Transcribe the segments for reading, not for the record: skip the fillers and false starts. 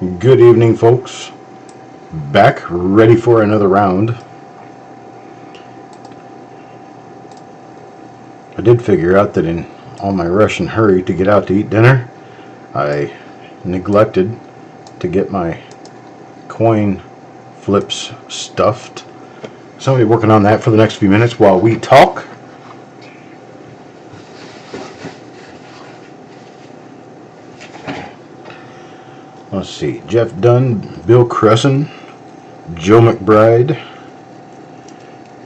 Good evening, folks. Back, ready for another round. I did figure out that in all my rush and hurry to get out to eat dinner, I neglected to get my coin flips stuffed. So I'll be working on that for the next few minutes while we talk. Let's see, Jeff Dunn, Bill Cresson, Joe McBride.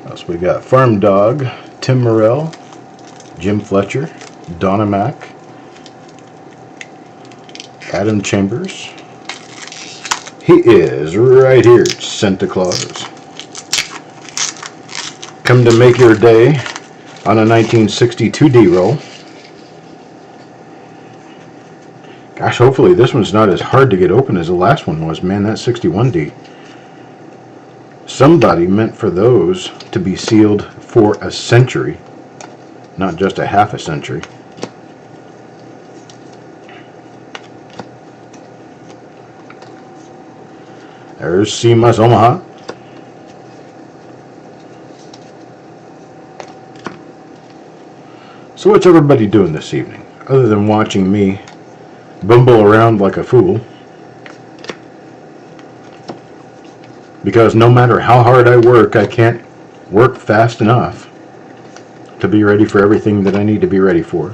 What else we got? Farm Dog, Tim Morrell, Jim Fletcher, Donna Mack, Adam Chambers. He is right here, Santa Claus. Come to make your day on a 1962 D-roll. Gosh, hopefully this one's not as hard to get open as the last one was. Man, that 61D. Somebody meant for those to be sealed for a century, not just a half a century. There's CMUS Omaha. So what's everybody doing this evening, other than watching me bumble around like a fool? Because no matter how hard I work, I can't work fast enough to be ready for everything that I need to be ready for.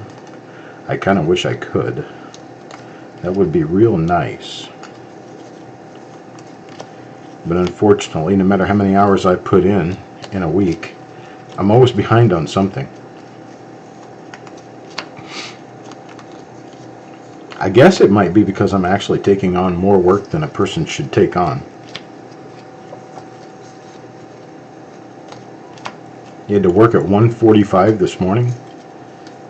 I kind of wish I could. That would be real nice. But unfortunately, no matter how many hours I put in a week, I'm always behind on something. I guess it might be because I'm actually taking on more work than a person should take on. You had to work at 1:45 this morning?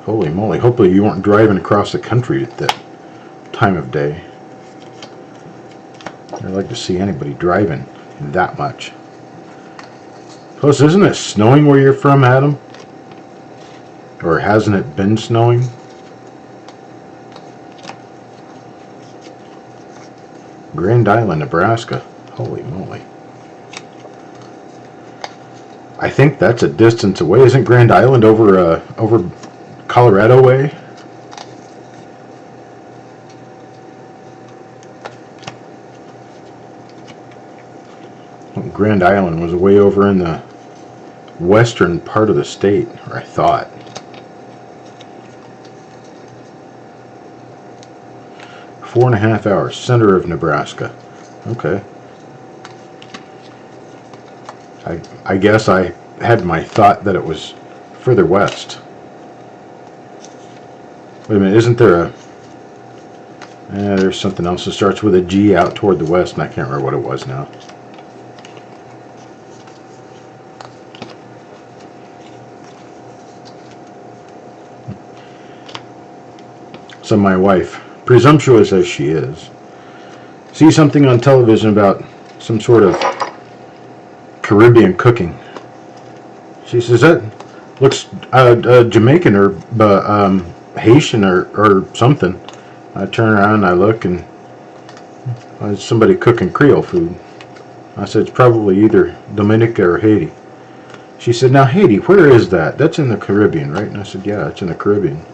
Holy moly, hopefully you weren't driving across the country at that time of day. I'd like to see anybody driving that much. Plus, isn't it snowing where you're from, Adam? Or hasn't it been snowing? Grand Island, Nebraska. Holy moly. I think that's a distance away. Isn't Grand Island over Colorado way? Grand Island was way over in the western part of the state, or I thought. 4.5 hours, center of Nebraska. Okay. I guess I had my thought that it was further west. Wait a minute, isn't there a... there's something else that starts with a G out toward the west, and I can't remember what it was now. So my wife, presumptuous as she is, sees something on television about some sort of Caribbean cooking. She says, that looks Jamaican or Haitian or something. I turn around and I look, and it's somebody cooking Creole food. I said, it's probably either Dominica or Haiti. She said, now Haiti, where is that? That's in the Caribbean, right? And I said, yeah, it's in the Caribbean.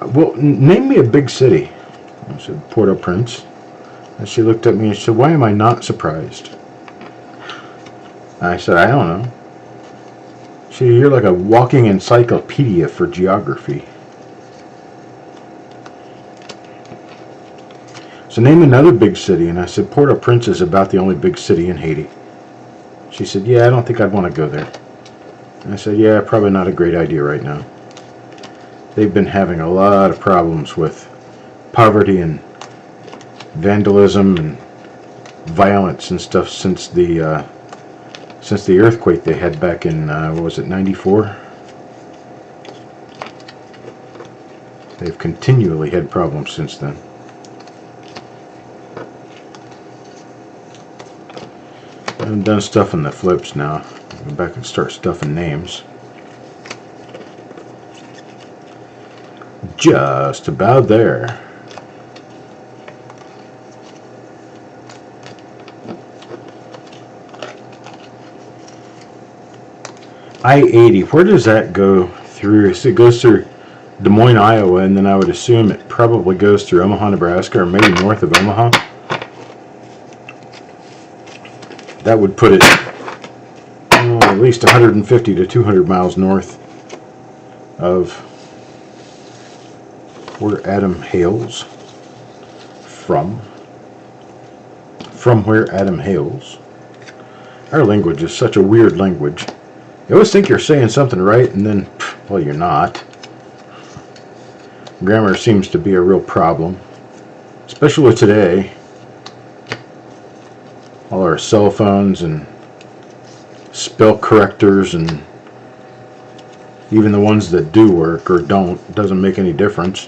Well, name me a big city. I said, Port-au-Prince. And she looked at me and said, why am I not surprised? I said, I don't know. She said, you're like a walking encyclopedia for geography. So name another big city. And I said, Port-au-Prince is about the only big city in Haiti. She said, yeah, I don't think I'd want to go there. And I said, yeah, probably not a great idea right now. They've been having a lot of problems with poverty and vandalism and violence and stuff since the earthquake they had back in what was it, 94? They've continually had problems since then. I'm done stuffing the flips now. Go back and start stuffing names. Just about there. I-80, where does that go through? So it goes through Des Moines, Iowa, and then I would assume it probably goes through Omaha, Nebraska, or maybe north of Omaha. That would put it at least 150 to 200 miles north of where Adam hails from. From where Adam hails. Our language is such a weird language. You always think you're saying something right, and then, well, you're not. Grammar seems to be a real problem, especially today. All our cell phones and spell correctors, and even the ones that do work or don't, doesn't make any difference.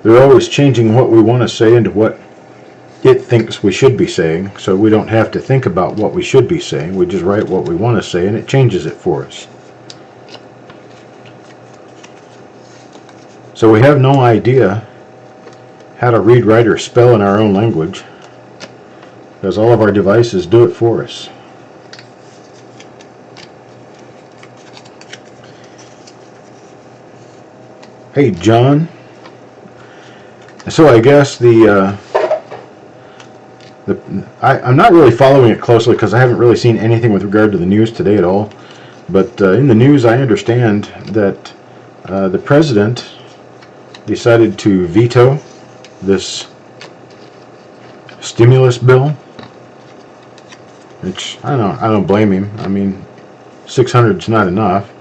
They're always changing what we want to say into what it thinks we should be saying, so we don't have to think about what we should be saying. We just write what we want to say, and it changes it for us. So we have no idea how to read, write, or spell in our own language, because all of our devices do it for us. Hey, John. So I guess I'm not really following it closely because I haven't really seen anything with regard to the news today at all. But in the news, I understand that the president decided to veto this stimulus bill, which I don't blame him. I mean, 600 is not enough.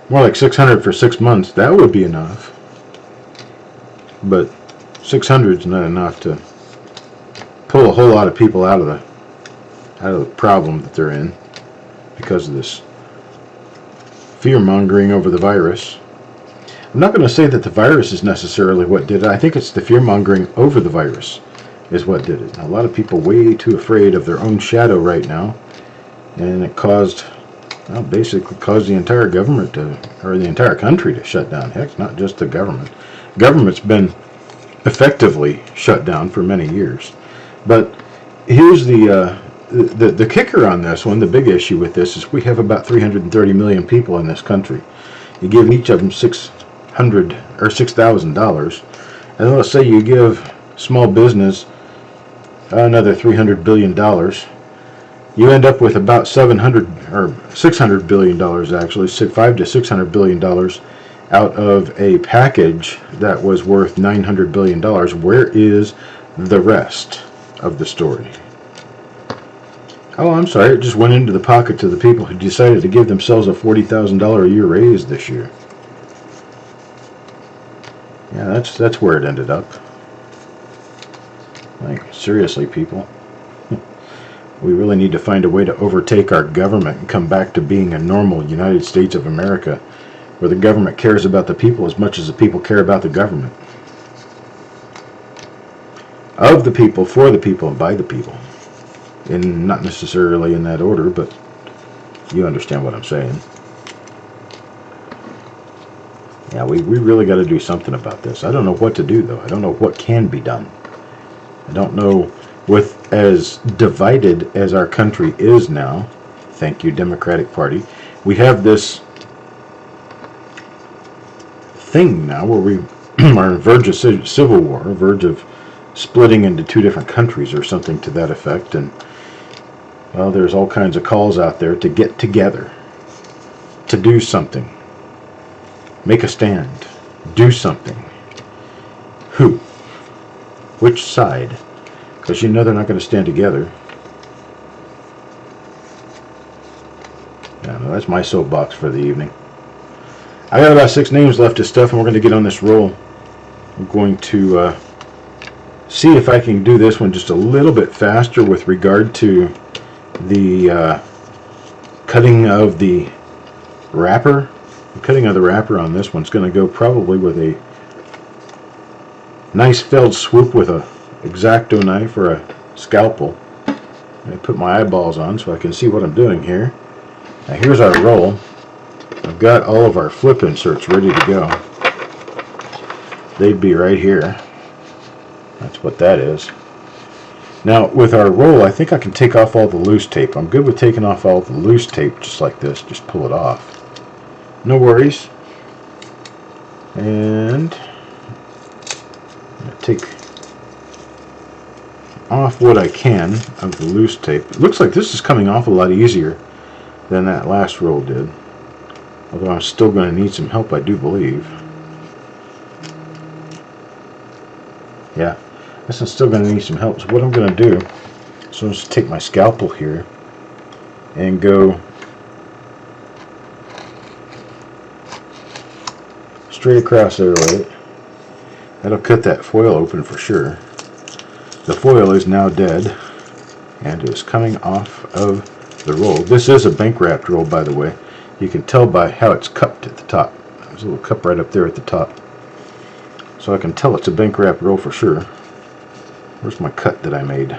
More like 600 for 6 months. That would be enough. But 600 is not enough to pull a whole lot of people out of the problem that they're in because of this fear-mongering over the virus. I'm not going to say that the virus is necessarily what did it. I think it's the fear-mongering over the virus is what did it. A lot of people way too afraid of their own shadow right now, and it basically caused the entire government or the entire country to shut down. Heck, not just the government. Government's been effectively shut down for many years. But here's the kicker on this one. The big issue with this is we have about 330 million people in this country. You give each of them $600 or $6,000, and let's say you give small business another $300 billion. You end up with about $600 billion actually, $500 to $600 billion out of a package that was worth $900 billion. Where is the rest of the story? Oh, I'm sorry, it just went into the pockets of the people who decided to give themselves a $40,000 a year raise this year. Yeah, that's where it ended up. Like, seriously, people. We really need to find a way to overtake our government and come back to being a normal United States of America, where the government cares about the people as much as the people care about the government. Of the people, for the people, and by the people. And not necessarily in that order, but you understand what I'm saying. Yeah, we really got to do something about this. I don't know what to do, though. I don't know what can be done. I don't know, with as divided as our country is now, thank you, Democratic Party, we have this thing now where we are on the verge of civil war, verge of splitting into two different countries or something to that effect. And well, there's all kinds of calls out there to get together, to do something, make a stand, do something. Who? Which side? Because you know they're not going to stand together. Yeah, no, that's my soapbox for the evening. I got about 6 names left of stuff, and we're going to get on this roll. I'm going to see if I can do this one just a little bit faster with regard to the cutting of the wrapper. The cutting of the wrapper on this one's going to go probably with a nice felled swoop with a X-Acto knife or a scalpel. I put my eyeballs on so I can see what I'm doing here. Now here's our roll. I've got all of our flip inserts ready to go. They'd be right here. That's what that is. Now with our roll, I think I can take off all the loose tape. I'm good with taking off all the loose tape just like this. Just pull it off. no worries. And take off what I can of the loose tape. It looks like this is coming off a lot easier than that last roll did. Although I'm still going to need some help, I do believe. Yeah, this is still going to need some help. So what I'm going to do is I'll just take my scalpel here and go straight across there with it. That'll cut that foil open for sure. The foil is now dead and is coming off of the roll. This is a bank wrapped roll, by the way. You can tell by how it's cupped at the top. There's a little cup right up there at the top. So I can tell it's a bank wrapped roll for sure. Where's my cut that I made?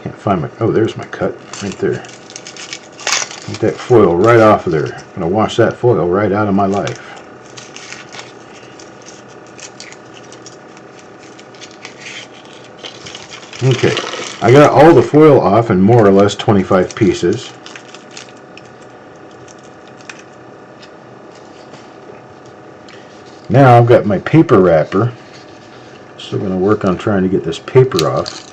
Can't find my... Oh, there's my cut right there. Get that foil right off of there. I'm going to wash that foil right out of my life. Okay, I got all the foil off in more or less 25 pieces. Now I've got my paper wrapper. Still going to work on trying to get this paper off.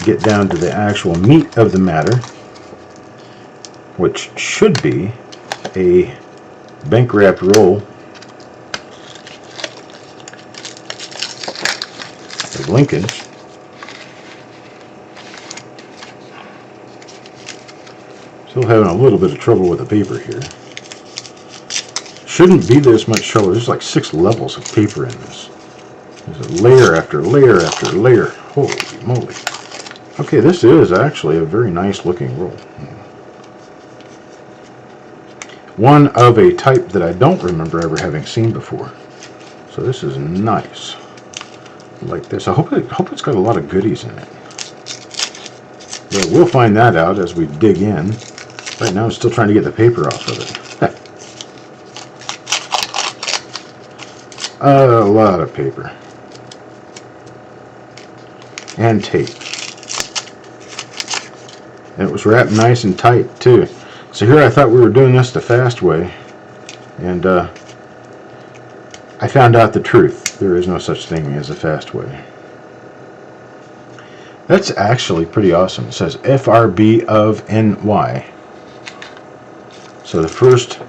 Get down to the actual meat of the matter, which should be a bank wrap roll of Lincoln's. Still having a little bit of trouble with the paper here. Shouldn't be this much trouble. There's like 6 levels of paper in this. There's a layer after layer after layer. Holy moly. Okay, this is actually a very nice looking roll. One of a type that I don't remember ever having seen before. So this is nice. Like this. I hope it's got a lot of goodies in it. But we'll find that out as we dig in. Right now I'm still trying to get the paper off of it. A lot of paper. And tape. And it was wrapped nice and tight too. So here I thought we were doing this the fast way. And I found out the truth. There is no such thing as a fast way. That's actually pretty awesome. It says FRB of NY. So the First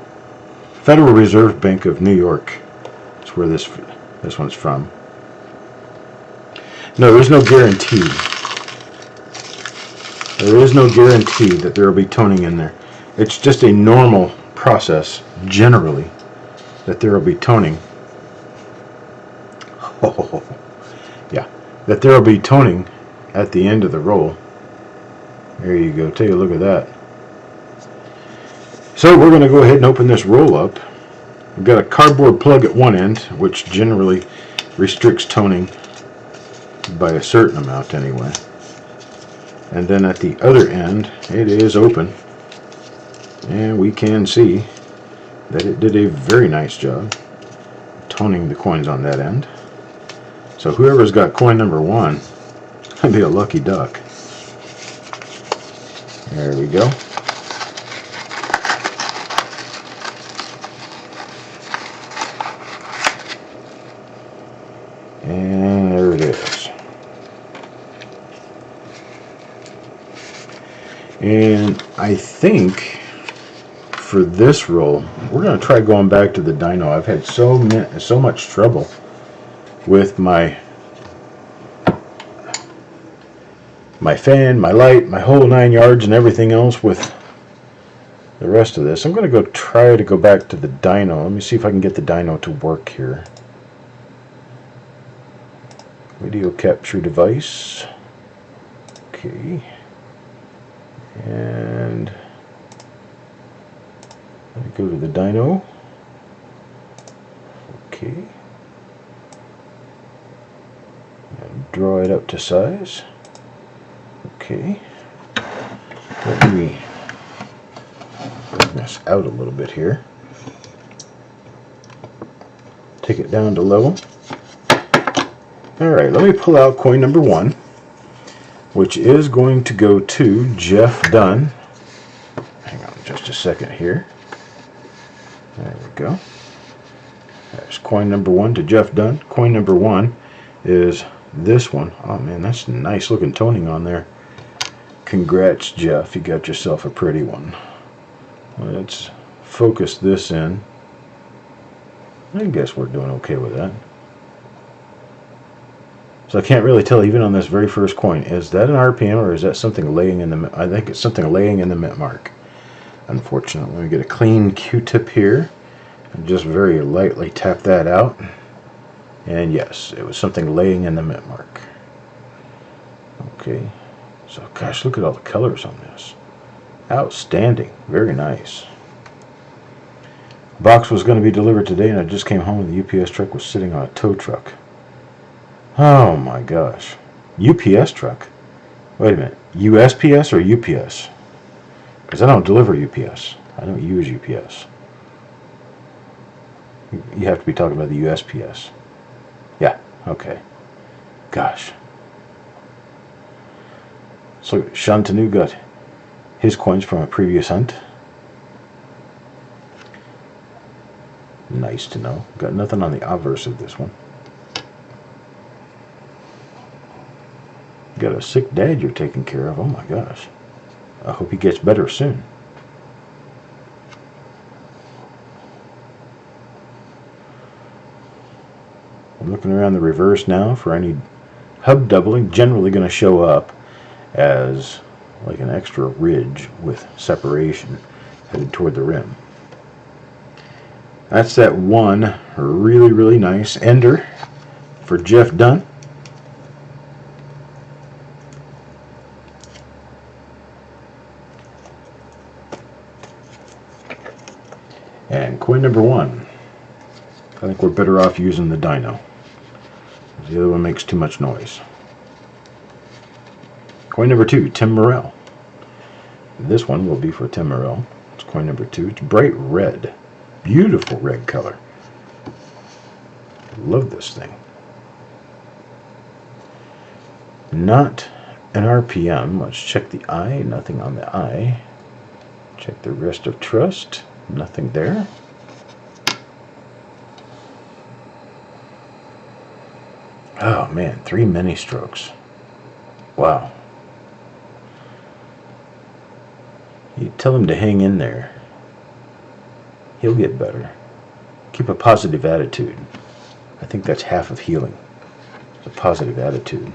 Federal Reserve Bank of New York. Where this one's from. No, there's no guarantee. There is no guarantee that there will be toning in there. It's just a normal process, generally, that there will be toning. Oh, yeah, that there will be toning at the end of the roll. There you go. Take a look at that. So we're going to go ahead and open this roll up. We've got a cardboard plug at one end, which generally restricts toning by a certain amount anyway. And then at the other end, it is open. And we can see that it did a very nice job toning the coins on that end. So whoever's got coin number 1, can be a lucky duck. There we go. And there it is. And I think for this roll, we're going to try going back to the dyno. I've had so much trouble with my fan, my light, my whole 9 yards, and everything else with the rest of this. I'm going to try to go back to the dyno. Let me see if I can get the dyno to work here. Video capture device. Okay. And let me go to the dyno. Okay. And draw it up to size. Okay. Let me bring this out a little bit here. Take it down to level. Alright, let me pull out coin number 1, which is going to go to Jeff Dunn. Hang on just a second here. There we go. There's coin number 1 to Jeff Dunn. Coin number 1 is this one. Oh man, that's nice looking toning on there. Congrats, Jeff. You got yourself a pretty one. Let's focus this in. I guess we're doing okay with that. So I can't really tell, even on this very first coin, is that an RPM or is that something laying in the... I think it's something laying in the mint mark. Unfortunately, we get a clean Q-tip here. And just very lightly tap that out. And yes, it was something laying in the mint mark. Okay. So, gosh, look at all the colors on this. Outstanding. Very nice. Box was going to be delivered today, and I just came home and the UPS truck was sitting on a tow truck. Oh my gosh. UPS truck? Wait a minute. USPS or UPS? Because I don't deliver UPS. I don't use UPS. You have to be talking about the USPS. Yeah, okay. Gosh. So Shantanu got his coins from a previous hunt. Nice to know. Got nothing on the obverse of this one. Got a sick dad you're taking care of. Oh my gosh. I hope he gets better soon. I'm looking around the reverse now for any hub doubling. Generally going to show up as like an extra ridge with separation headed toward the rim. That's that one really, really nice ender for Jeff Dunn. And coin number 1. I think we're better off using the dyno. The other one makes too much noise. Coin number 2, Tim Morrell. This one will be for Tim Morrell. It's coin number 2. It's bright red. Beautiful red color. Love this thing. Not an RPM. Let's check the eye. Nothing on the eye. Check the rest of trust. Nothing there. Oh man, 3 mini strokes. Wow. You tell him to hang in there. He'll get better. Keep a positive attitude. I think that's half of healing. It's a positive attitude.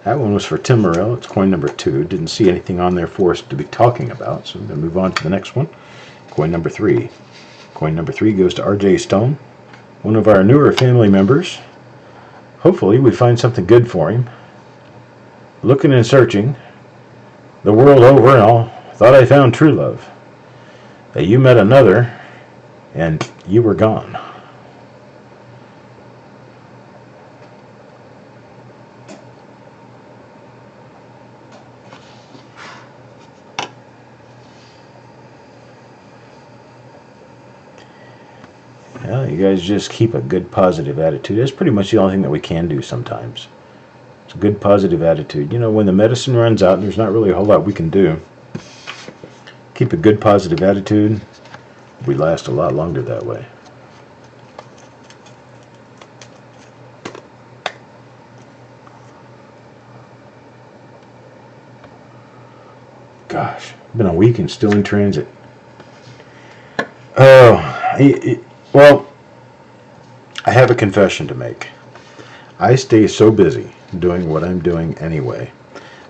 That one was for Tim Morrell. It's coin number 2. Didn't see anything on there for us to be talking about, so I'm going to move on to the next one. Coin number 3. Coin number 3 goes to RJ Stone, one of our newer family members. Hopefully we find something good for him. Looking and searching the world over and all, thought I found true love. That you met another and you were gone. Well, you guys just keep a good positive attitude. That's pretty much the only thing that we can do sometimes. It's a good positive attitude. You know, when the medicine runs out, there's not really a whole lot we can do. Keep a good positive attitude. We last a lot longer that way. Gosh, been a week and still in transit. Oh, well, I have a confession to make. I stay so busy doing what I'm doing anyway.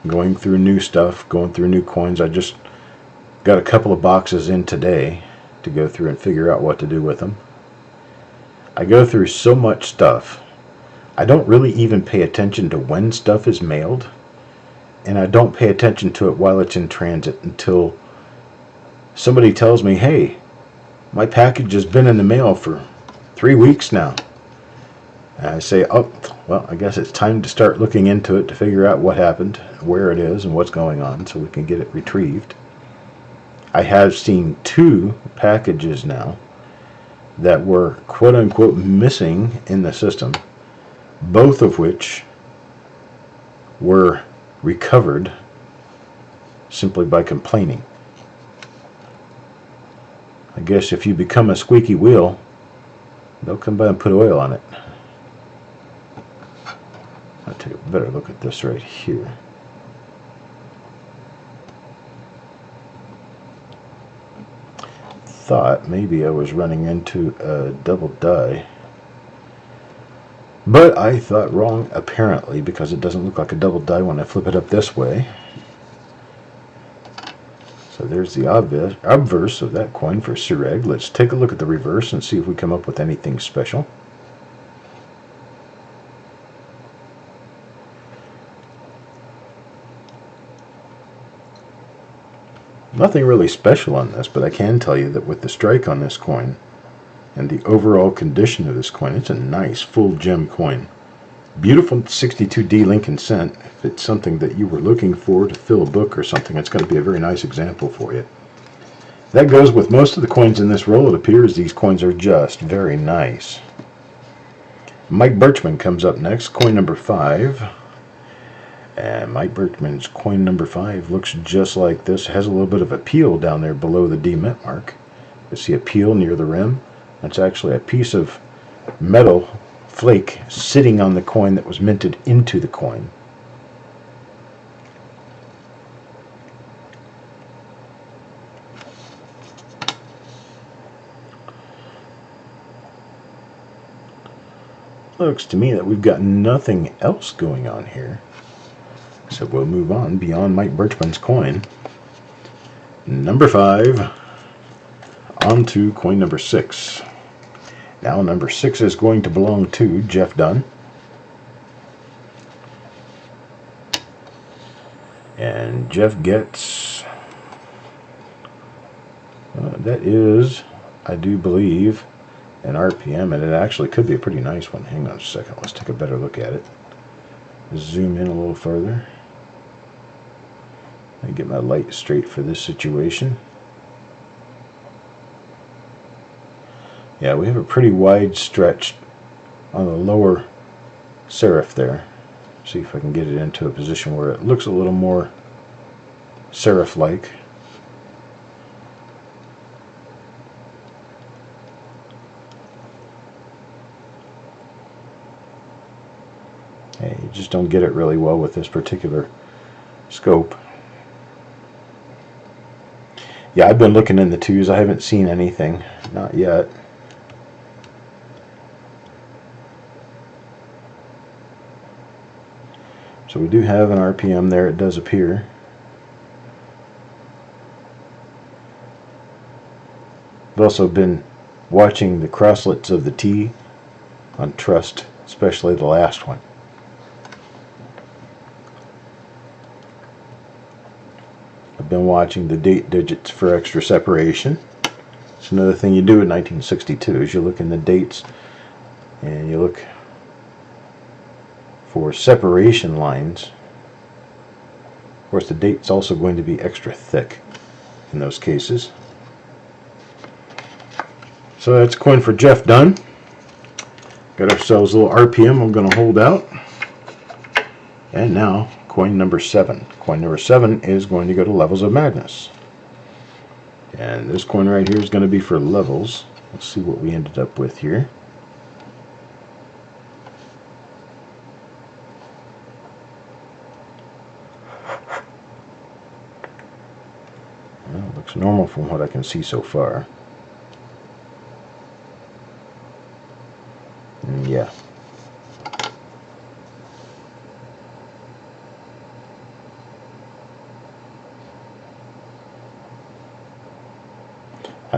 Going through new stuff, going through new coins. I just got a couple of boxes in today to go through and figure out what to do with them. I go through so much stuff. I don't really even pay attention to when stuff is mailed. And I don't pay attention to it while it's in transit until somebody tells me, hey, my package has been in the mail for 3 weeks now. And I say, oh, well, I guess it's time to start looking into it to figure out what happened, where it is, and what's going on so we can get it retrieved. I have seen 2 packages now that were quote-unquote missing in the system, both of which were recovered simply by complaining. I guess if you become a squeaky wheel, they'll come by and put oil on it. I'll take a better look at this right here. Thought maybe I was running into a double die, but I thought wrong apparently, because it doesn't look like a double die when I flip it up this way. So there's the obverse of that coin for Orig. Let's take a look at the reverse and see if we come up with anything special. Nothing really special on this, but I can tell you that with the strike on this coin and the overall condition of this coin, it's a nice full gem coin. Beautiful 62D Lincoln cent. If it's something that you were looking for to fill a book or something, it's going to be a very nice example for you. That goes with most of the coins in this roll. It appears these coins are just very nice. Mike Birchman comes up next, coin number 5. And Mike Birchman's coin number 5 looks just like this. It has a little bit of a peel down there below the D mint mark. You see a peel near the rim. That's actually a piece of metal flake sitting on the coin that was minted into the coin. Looks to me that we've got nothing else going on here, so we'll move on beyond Mike Birchman's coin. Number 5 on to coin number 6. Now number 6 is going to belong to Jeff Dunn. And Jeff gets, that is, I do believe, an RPM, and it actually could be a pretty nice one. Hang on a second, let's take a better look at it. Zoom in a little further. Let me get my light straight for this situation. Yeah, we have a pretty wide stretch on the lower serif there. See if I can get it into a position where it looks a little more serif-like. Hey, you just don't get it really well with this particular scope. Yeah, I've been looking in the 2s. I haven't seen anything. Not yet. So we do have an RPM there, it does appear. I've also been watching the crosslets of the T on Trust, especially the last one. I've been watching the date digits for extra separation. It's another thing you do in 1962 is you look in the dates and you look for separation lines. Of course, the date's also going to be extra thick in those cases. So that's a coin for Jeff Dunn. Got ourselves a little RPM I'm going to hold out. And now, coin number 7. Coin number 7 is going to go to Levels of Madness. And this coin right here is going to be for Levels. Let's see what we ended up with here. Well, it looks normal from what I can see so far. Yeah.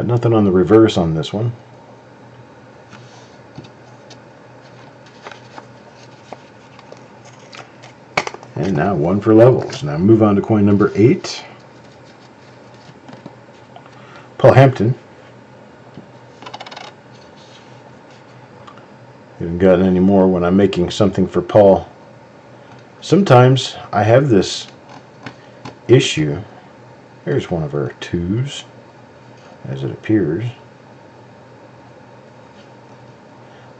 Nothing on the reverse on this one. And now one for Levels. Now move on to coin number 8. Paul Hampton. Haven't gotten any more when I'm making something for Paul. Sometimes I have this issue. There's one of our 2s, as it appears.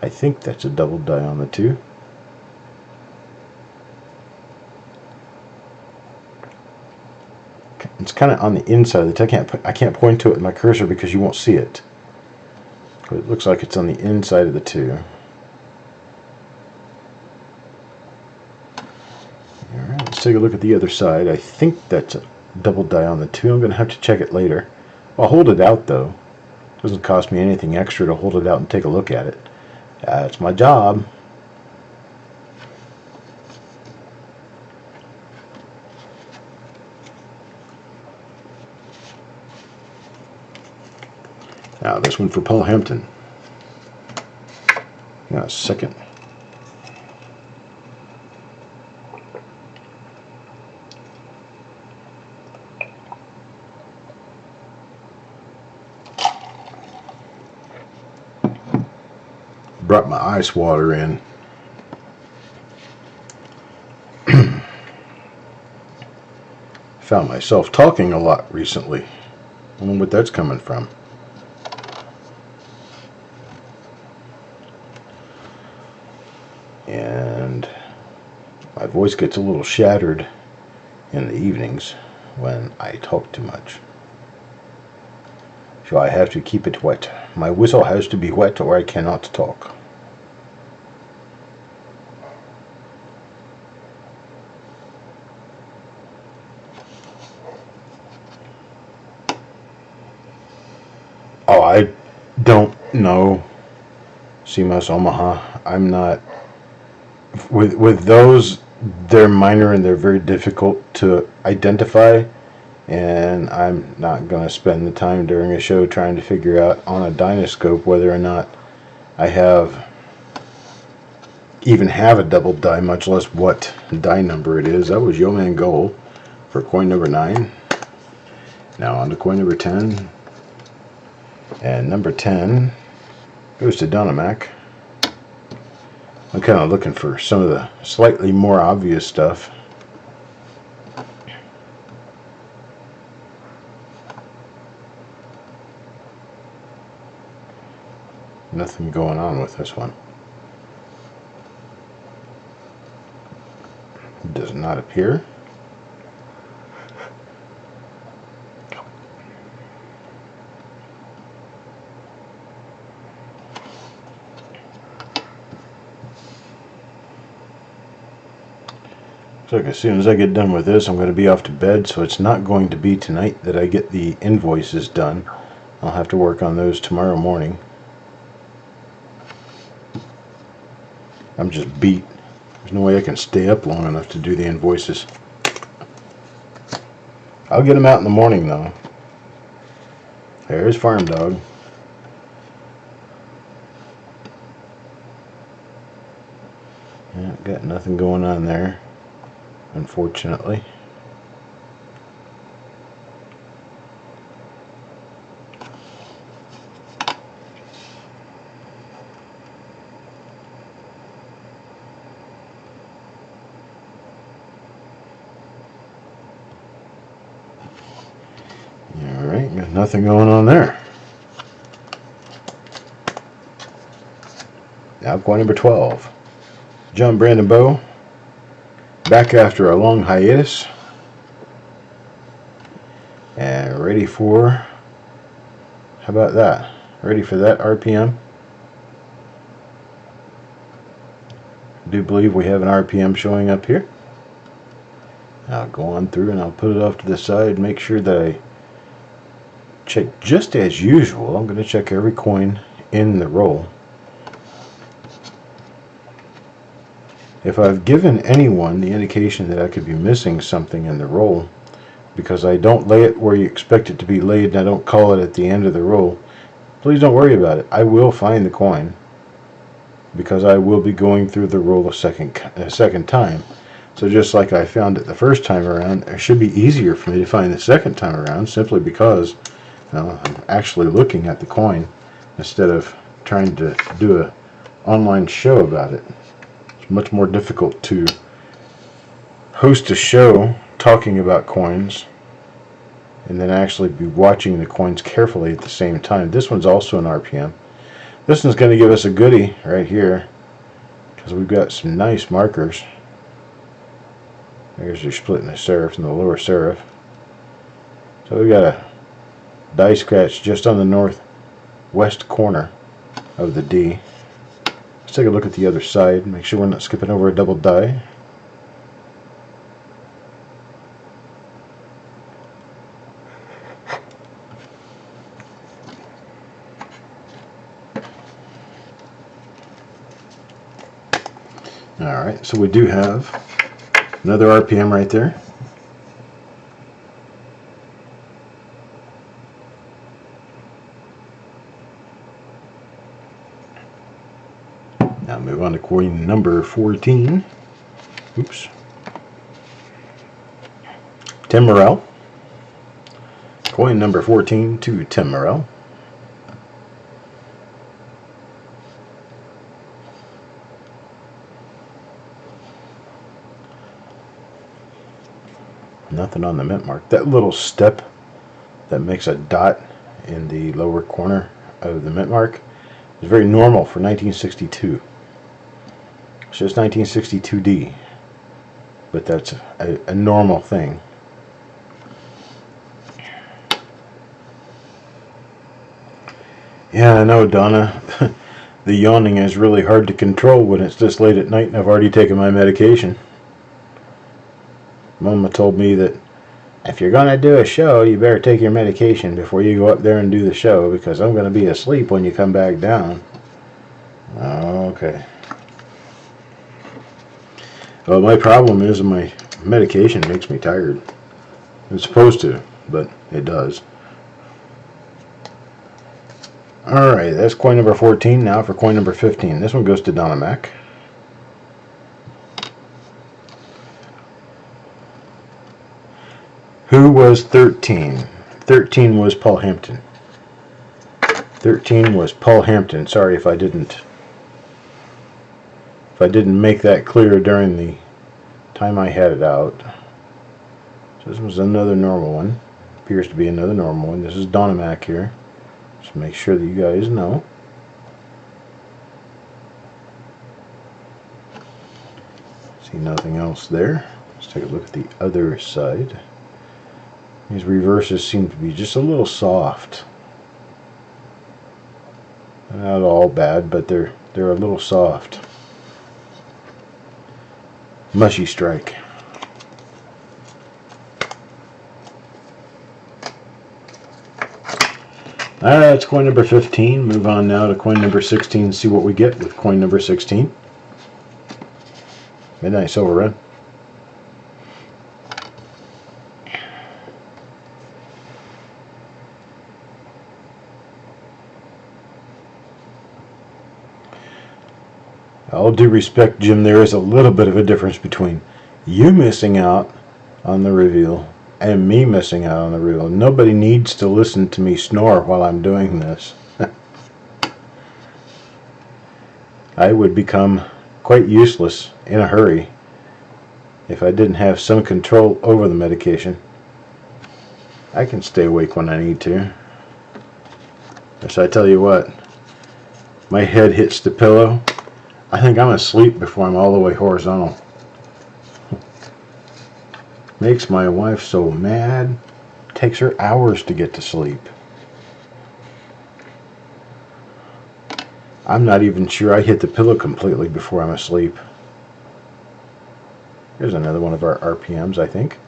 I think that's a double die on the 2. It's kind of on the inside of the 2. I can't point to it with my cursor because you won't see it. But it looks like it's on the inside of the 2. Alright, let's take a look at the other side. I think that's a double die on the 2. I'm going to have to check it later. I'll hold it out though. It doesn't cost me anything extra to hold it out and take a look at it. That's my job. Now this one for Paul Hampton. Now a second. Brought my ice water in. Found myself talking a lot recently. I don't know what that's coming from. And my voice gets a little shattered in the evenings when I talk too much. So I have to keep it wet. My whistle has to be wet or I cannot talk. Oh, I don't know CMOS Omaha. I'm not with those. They're minor and they're very difficult to identify, and I'm not going to spend the time during a show trying to figure out on a Dynascope whether or not I even have a double die, much less what die number it is. That was Yeoman Gold for coin number 9. Now on to coin number 10. And number 10 goes to Dynamac. I'm kind of looking for some of the slightly more obvious stuff. Nothing going on with this one. It does not appear. So as soon as I get done with this, I'm going to be off to bed, so it's not going to be tonight that I get the invoices done. I'll have to work on those tomorrow morning. I'm just beat. There's no way I can stay up long enough to do the invoices. I'll get them out in the morning though. There's Farm Dog. Yeah, got nothing going on there, unfortunately. Alright, got nothing going on there. Now coin number 12. John Brandon Bow. Back after a long hiatus. And ready for, how about that? Ready for that RPM? I do believe we have an RPM showing up here. I'll go on through and I'll put it off to the side, make sure that I check just as usual. I'm going to check every coin in the roll. If I've given anyone the indication that I could be missing something in the roll because I don't lay it where you expect it to be laid and I don't call it at the end of the roll, please don't worry about it. I will find the coin because I will be going through the roll a second time. So just like I found it the first time around, it should be easier for me to find the second time around simply because I'm actually looking at the coin instead of trying to do an online show about it. It's much more difficult to host a show talking about coins and then actually be watching the coins carefully at the same time. This one's also an RPM. This one's going to give us a goodie right here because we've got some nice markers. There's your splitting the serif and the lower serif. So we got a die scratch just on the northwest corner of the D. Let's take a look at the other side, make sure we're not skipping over a double die. Alright, so we do have another RPM right there. Now move on to coin number 14. Oops. Tim Morrell. Coin number 14 to Tim Morrell. Nothing on the mint mark. That little step that makes a dot in the lower corner of the mint mark is very normal for 1962. It's just 1962D, but that's a normal thing. Yeah, I know, Donna. The yawning is really hard to control when it's this late at night and I've already taken my medication. Mama told me that if you're going to do a show, you better take your medication before you go up there and do the show, because I'm going to be asleep when you come back down. Okay. Well, my problem is my medication makes me tired. It's supposed to, but it does. Alright, that's coin number 14. Now for coin number 15. This one goes to Donna Mac. Who was 13? 13 was Paul Hampton. 13 was Paul Hampton. Sorry if I didn't make that clear during the time I had it out. So this was another normal one. Appears to be another normal one. This is Donna Mac here. Just make sure that you guys know. See nothing else there. Let's take a look at the other side. These reverses seem to be just a little soft. Not all bad, but they're a little soft. Mushy strike. Alright, that's coin number 15. Move on now to coin number 16. See what we get with coin number 16. Midnight Silver Red. All due respect, Jim, there is a little bit of a difference between you missing out on the reveal and me missing out on the reveal. Nobody needs to listen to me snore while I'm doing this. I would become quite useless in a hurry if I didn't have some control over the medication. I can stay awake when I need to. So I tell you what, my head hits the pillow, I think I'm asleep before I'm all the way horizontal. Makes my wife so mad. Takes her hours to get to sleep. I'm not even sure I hit the pillow completely before I'm asleep. Here's another one of our RPMs, I think.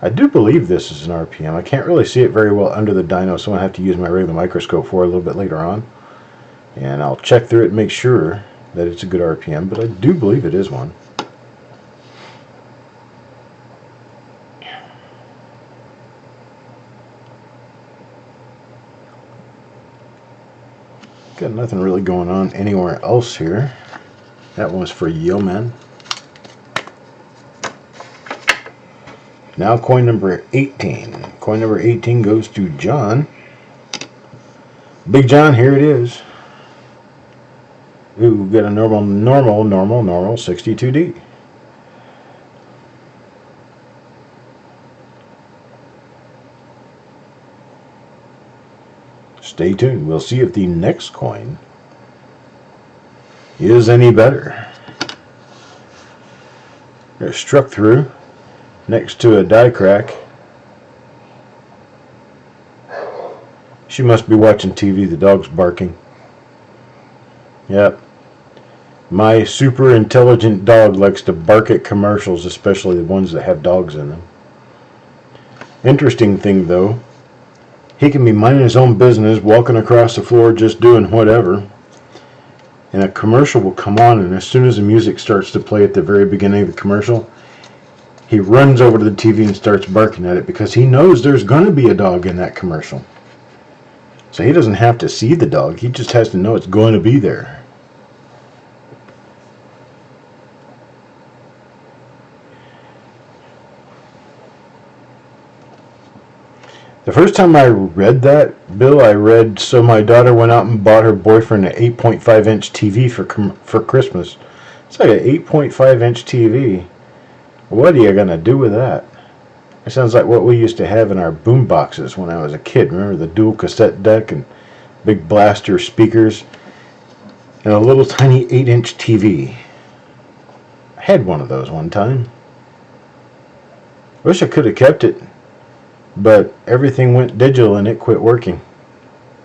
I do believe this is an RPM. I can't really see it very well under the dyno, so I'm going to have to use my regular microscope for it a little bit later on. And I'll check through it and make sure that it's a good RPM, but I do believe it is one. Got nothing really going on anywhere else here. That one's for Yeoman. Now coin number 18. Coin number 18 goes to John. Big John, here it is. Ooh, got a normal 62D. Stay tuned. We'll see if the next coin is any better. They're struck through next to a die crack She must be watching TV. The dog's barking. Yep. My super intelligent dog likes to bark at commercials, especially the ones that have dogs in them. Interesting thing, though, he can be minding his own business, walking across the floor, just doing whatever, and a commercial will come on, and as soon as the music starts to play at the very beginning of the commercial, he runs over to the TV and starts barking at it because he knows there's going to be a dog in that commercial. So he doesn't have to see the dog, he just has to know it's going to be there. The first time I read that, Bill, I read, so my daughter went out and bought her boyfriend an 8.5-inch TV for Christmas. It's like an 8.5-inch TV. What are you going to do with that? It sounds like what we used to have in our boom boxes when I was a kid. Remember the dual cassette deck and big blaster speakers and a little tiny 8-inch TV. I had one of those one time. Wish I could have kept it. But everything went digital and it quit working.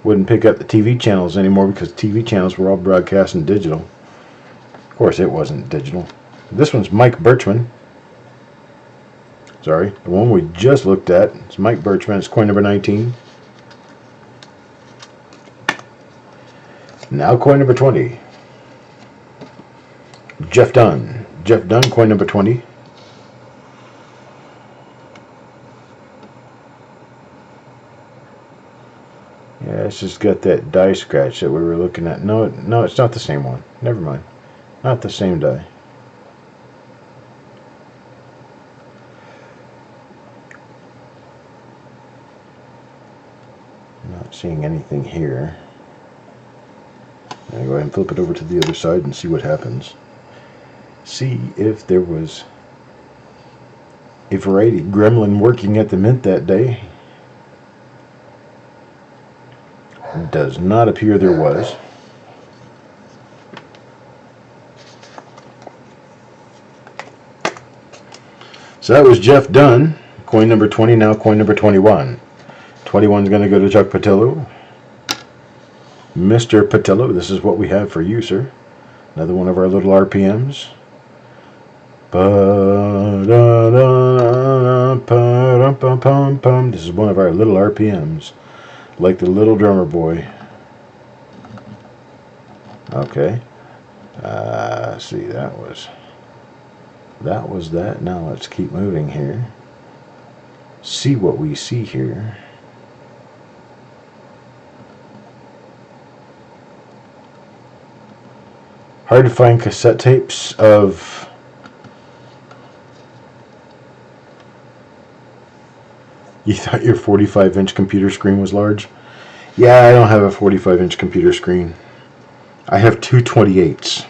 Wouldn't pick up the TV channels anymore because TV channels were all broadcasting digital. Of course, it wasn't digital. This one's Mike Birchman. Sorry, the one we just looked at. It's Mike Birchman. It's coin number 19. Now coin number 20. Jeff Dunn. Jeff Dunn, coin number 20. Yeah, it's just got that die scratch that we were looking at. No, it's not the same one. Never mind. Not the same die. Not seeing anything here. I'm going to go ahead and flip it over to the other side and see what happens. See if there was a variety gremlin working at the mint that day. Does not appear there was. So that was Jeff Dunn, coin number 20, now coin number 21. 21 is going to go to Chuck Patillo. Mr. Patillo, this is what we have for you, sir. Another one of our little RPMs. This is one of our little RPMs. Like the little drummer boy. Okay. See, that was that. Now let's keep moving here. See what we see here. Hard to find cassette tapes of You thought your 45-inch computer screen was large? Yeah, I don't have a 45-inch computer screen. I have two 28s.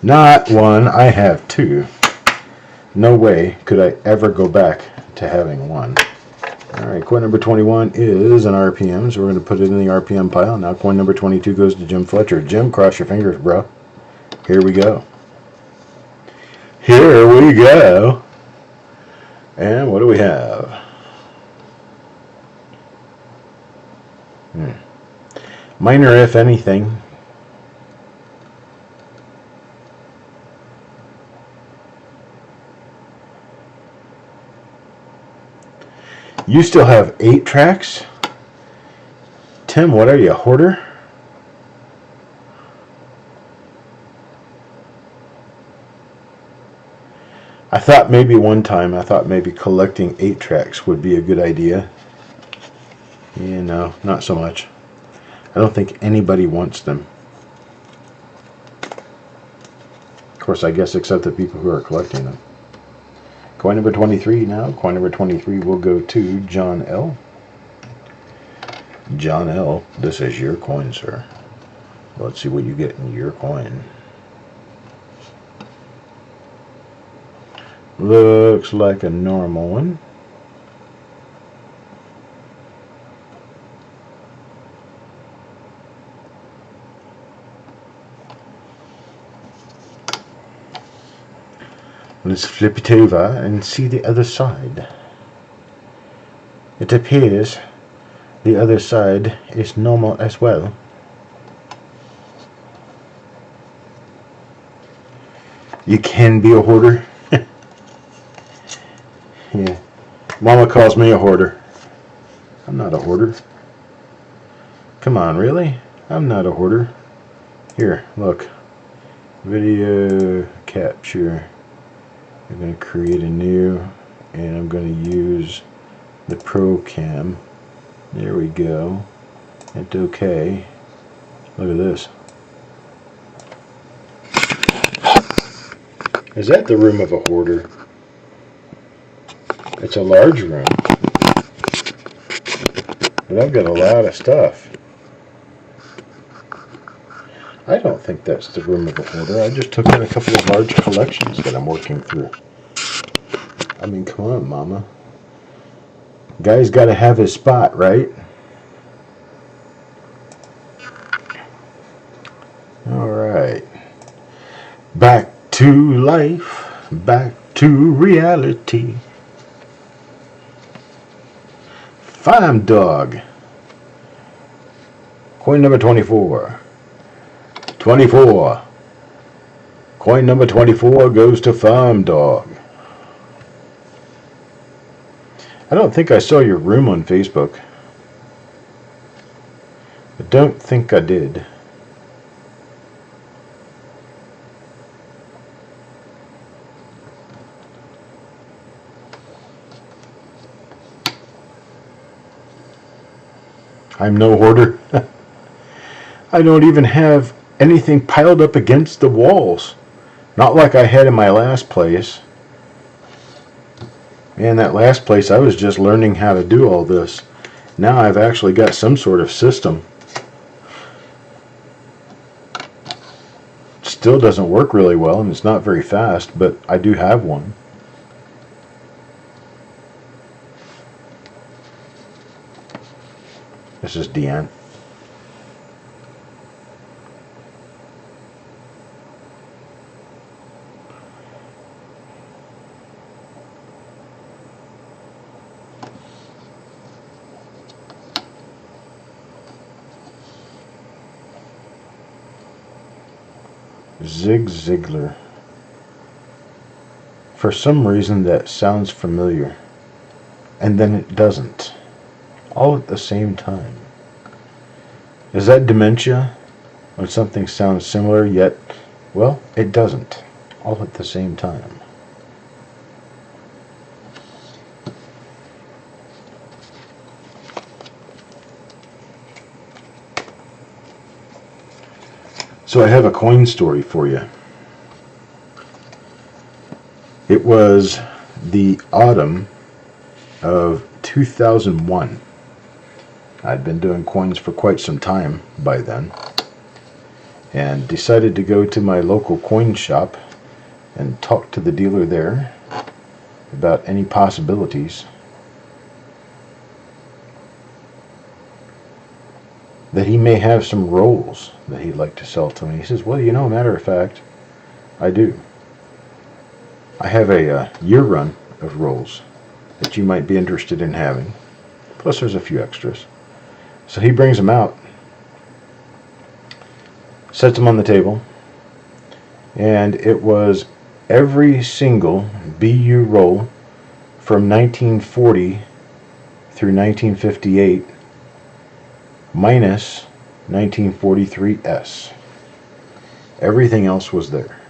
Not one, I have two. No way could I ever go back to having one. Alright, coin number 21 is an RPM, so we're going to put it in the RPM pile. Now coin number 22 goes to Jim Fletcher. Jim, cross your fingers, bro. Here we go. Here we go. And what do we have? Minor, if anything. You still have 8 tracks? Tim, what are you, a hoarder? I thought maybe one time, collecting 8 tracks would be a good idea. Yeah, no, not so much. I don't think anybody wants them. Of course, I guess except the people who are collecting them. Coin number 23 now. Coin number 23 will go to John L. John L., this is your coin, sir. Let's see what you get in your coin. Looks like a normal one. Let's flip it over and see the other side. it appears the other side is normal as well. You can be a hoarder. Yeah. Mama calls me a hoarder. I'm not a hoarder. Come on, really? I'm not a hoarder. Here, look. Video capture. I'm going to create a new, and I'm going to use the Pro Cam. There we go. Hit OK. Look at this. Is that the room of a hoarder? It's a large room, but I've got a lot of stuff. I don't think that's the room of a hoarder. I just took in a couple of large collections that I'm working through. I mean, come on, Mama. Guy's got to have his spot, right? All right. Back to life. Back to reality. Farm Dog. Coin number 24. 24. Coin number 24 goes to Farm Dog. I don't think I saw your room on Facebook. I don't think I did. I'm no hoarder. I don't even have anything piled up against the walls. Not like I had in my last place. Man, that last place I was just learning how to do all this. Now I've actually got some sort of system. Still doesn't work really well and it's not very fast, but I do have one. This is Deanne. Zig Ziglar. For some reason that sounds familiar, and then it doesn't. All at the same time. Is that dementia? When something sounds similar yet, well, it doesn't. All at the same time. So I have a coin story for you. It was the autumn of 2001. I'd been doing coins for quite some time by then, and decided to go to my local coin shop and talk to the dealer there about any possibilities that he may have some rolls that he'd like to sell to me. He says, well, you know, matter of fact, I do. I have a year run of rolls that you might be interested in having. Plus there's a few extras. So he brings them out, sets them on the table, and it was every single BU roll from 1940 through 1958 minus 1943S. Everything else was there.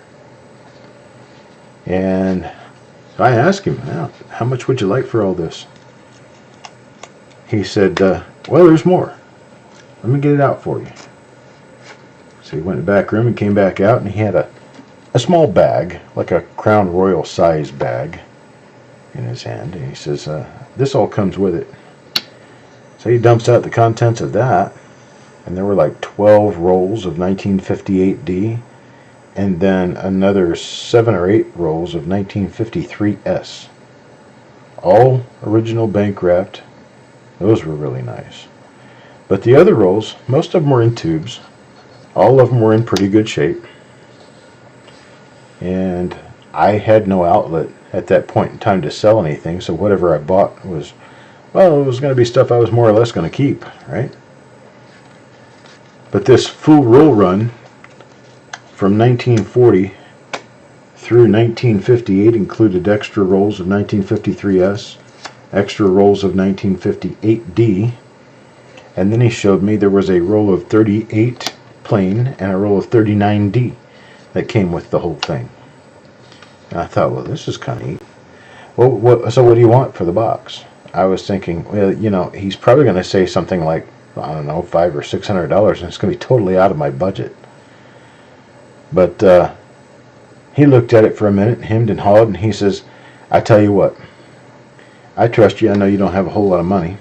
And I asked him, how much would you like for all this? He said, well, there's more. Let me get it out for you. So he went in the back room and came back out, and he had a small bag, like a Crown Royal size bag, in his hand. And he says, this all comes with it. So he dumps out the contents of that, and there were like 12 rolls of 1958D, and then another 7 or 8 rolls of 1953S. All original bank wrapped. Those were really nice. But the other rolls, most of them were in tubes. All of them were in pretty good shape. And I had no outlet at that point in time to sell anything, so whatever I bought was Well, it was going to be stuff I was more or less going to keep, right? But this full roll run from 1940 through 1958 included extra rolls of 1953S, extra rolls of 1958D, and then he showed me there was a roll of 38 plain and a roll of 39D that came with the whole thing. And I thought, well, this is kind of neat. Well, so what do you want for the box? I was thinking, well, you know, he's probably going to say something like, I don't know, $500 or $600, and it's going to be totally out of my budget. But he looked at it for a minute, hemmed and hawed, and he says, I tell you what, I trust you. I know you don't have a whole lot of money.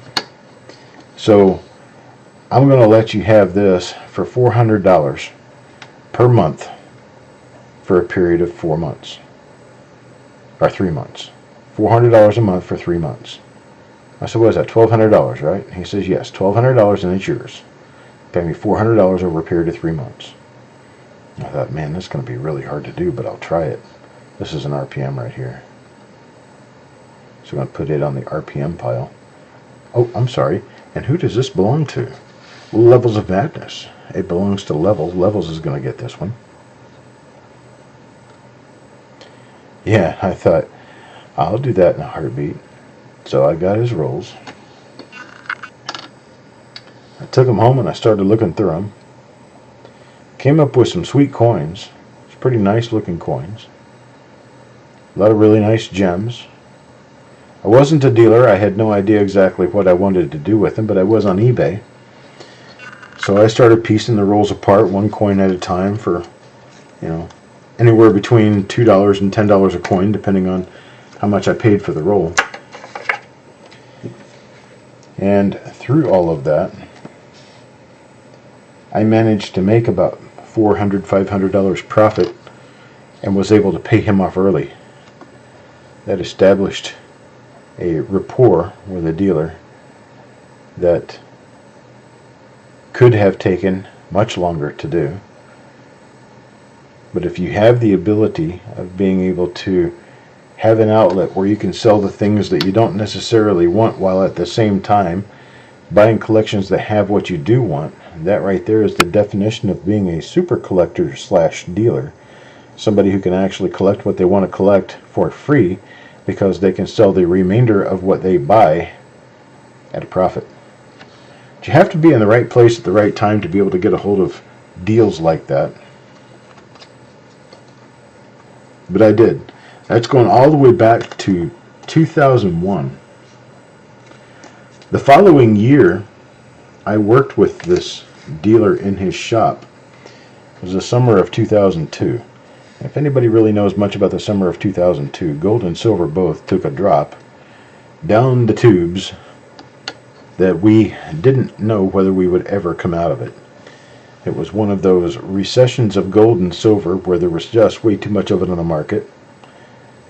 So I'm going to let you have this for $400 per month for a period of 4 months. Or 3 months. $400 a month for 3 months. I said, what is that, $1,200, right? He says, yes, $1,200 and it's yours. Pay me $400 over a period of 3 months. I thought, man, this is going to be really hard to do, but I'll try it. This is an RPM right here. So I'm going to put it on the RPM pile. Oh, I'm sorry. And who does this belong to? Levels of Madness. It belongs to Levels. Levels is going to get this one. Yeah, I thought, I'll do that in a heartbeat. So I got his rolls. I took them home and I started looking through them. Came up with some sweet coins. It's pretty nice looking coins. A lot of really nice gems. I wasn't a dealer. I had no idea exactly what I wanted to do with them, but I was on eBay. So I started piecing the rolls apart, one coin at a time, for, you know, anywhere between $2 and $10 a coin, depending on how much I paid for the roll. And through all of that, I managed to make about $400, $500 profit and was able to pay him off early. That established a rapport with a dealer that could have taken much longer to do. But if you have the ability of being able to have an outlet where you can sell the things that you don't necessarily want while at the same time buying collections that have what you do want, that right there is the definition of being a super collector slash dealer. Somebody who can actually collect what they want to collect for free because they can sell the remainder of what they buy at a profit. But you have to be in the right place at the right time to be able to get a hold of deals like that. But I did. That's going all the way back to 2001. The following year, I worked with this dealer in his shop. It was the summer of 2002. If anybody really knows much about the summer of 2002, gold and silver both took a drop down the tubes that we didn't know whether we would ever come out of it. It was one of those recessions of gold and silver where there was just way too much of it on the market.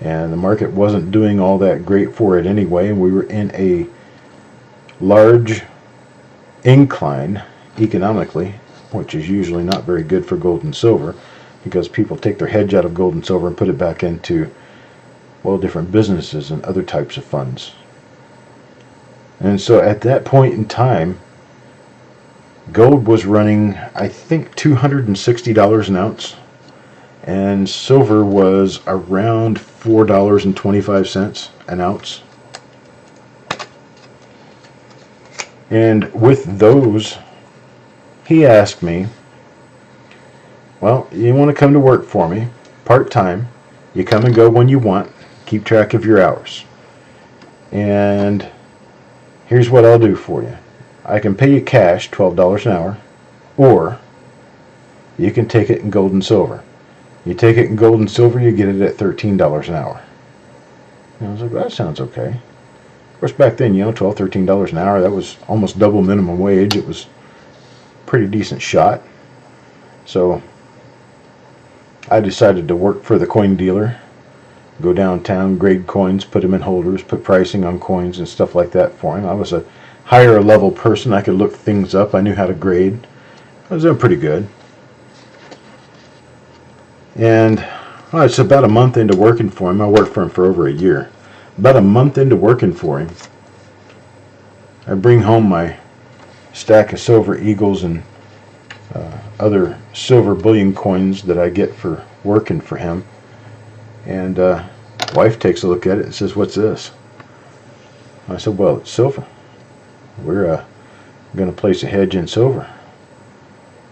And the market wasn't doing all that great for it anyway, and we were in a large incline economically, which is usually not very good for gold and silver because people take their hedge out of gold and silver and put it back into, well, different businesses and other types of funds. And so at that point in time, gold was running, I think, $260 an ounce, and silver was around $4.25 an ounce. And with those, he asked me, well, you want to come to work for me, part-time, you come and go when you want, keep track of your hours. And here's what I'll do for you. I can pay you cash, $12 an hour, or you can take it in gold and silver. You take it in gold and silver, you get it at $13 an hour. And I was like, well, that sounds okay. Of course, back then, $12, $13 an hour, that was almost double minimum wage. It was a pretty decent shot. So I decided to work for the coin dealer, go downtown, grade coins, put them in holders, put pricing on coins and stuff like that for him. I was a higher level person. I could look things up. I knew how to grade. I was doing pretty good. And well, it's about a month into working for him. I worked for him for over a year. About a month into working for him, I bring home my stack of silver eagles and other silver bullion coins that I get for working for him. And wife takes a look at it and says, "What's this?" I said, "Well, it's silver. We're going to place a hedge in silver."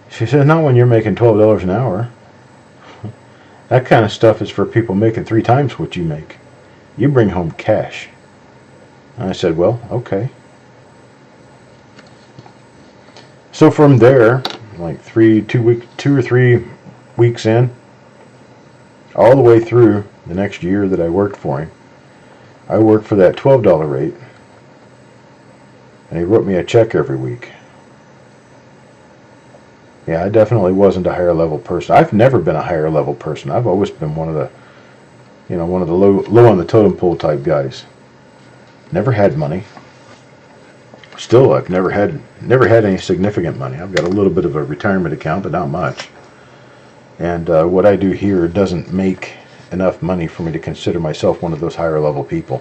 She said, "Not when you're making $12 an hour. That kind of stuff is for people making 3 times what you make. You bring home cash." And I said, "Well, okay." So from there, like 2 or 3 weeks in, all the way through the next year that I worked for him, I worked for that $12 rate, and he wrote me a check every week. Yeah, I definitely wasn't a higher level person. I've never been a higher level person. I've always been one of the low on the totem pole type guys. Never had money. Still, I've never had any significant money. I've got a little bit of a retirement account, but not much. And what I do here doesn't make enough money for me to consider myself one of those higher level people.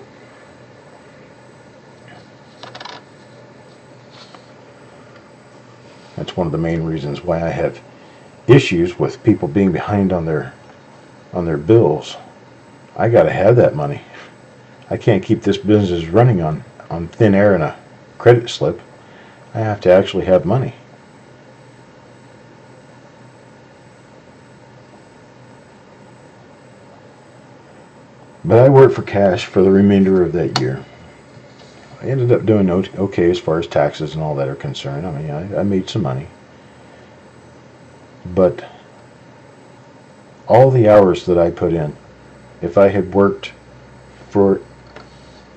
That's one of the main reasons why I have issues with people being behind on their bills. I got to have that money. I can't keep this business running on thin air and a credit slip. I have to actually have money. But I worked for cash for the remainder of that year. I ended up doing okay as far as taxes and all that are concerned. I mean, I made some money. But all the hours that I put in, if I had worked for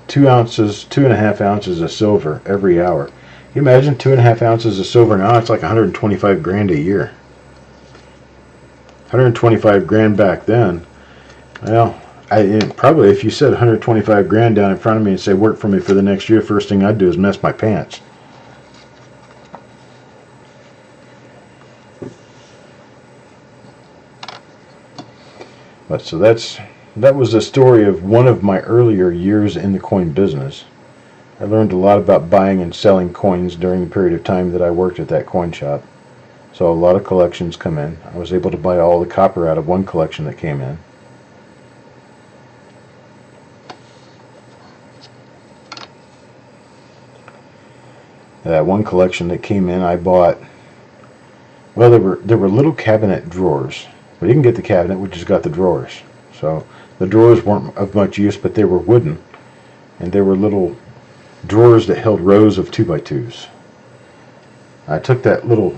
2.5 ounces of silver every hour, you imagine 2.5 ounces of silver now? It's like 125 grand a year. 125 grand back then. Well, probably if you said 125 grand down in front of me and say work for me for the next year, first thing I'd do is mess my pants. But so that was the story of one of my earlier years in the coin business. I learned a lot about buying and selling coins during the period of time that I worked at that coin shop. So a lot of collections come in. I was able to buy all the copper out of one collection that came in. That one collection that came in, I bought, well, there were little cabinet drawers. We didn't get the cabinet, we just got the drawers. So the drawers weren't of much use, but they were wooden, and they were little drawers that held rows of 2x2s. I took that little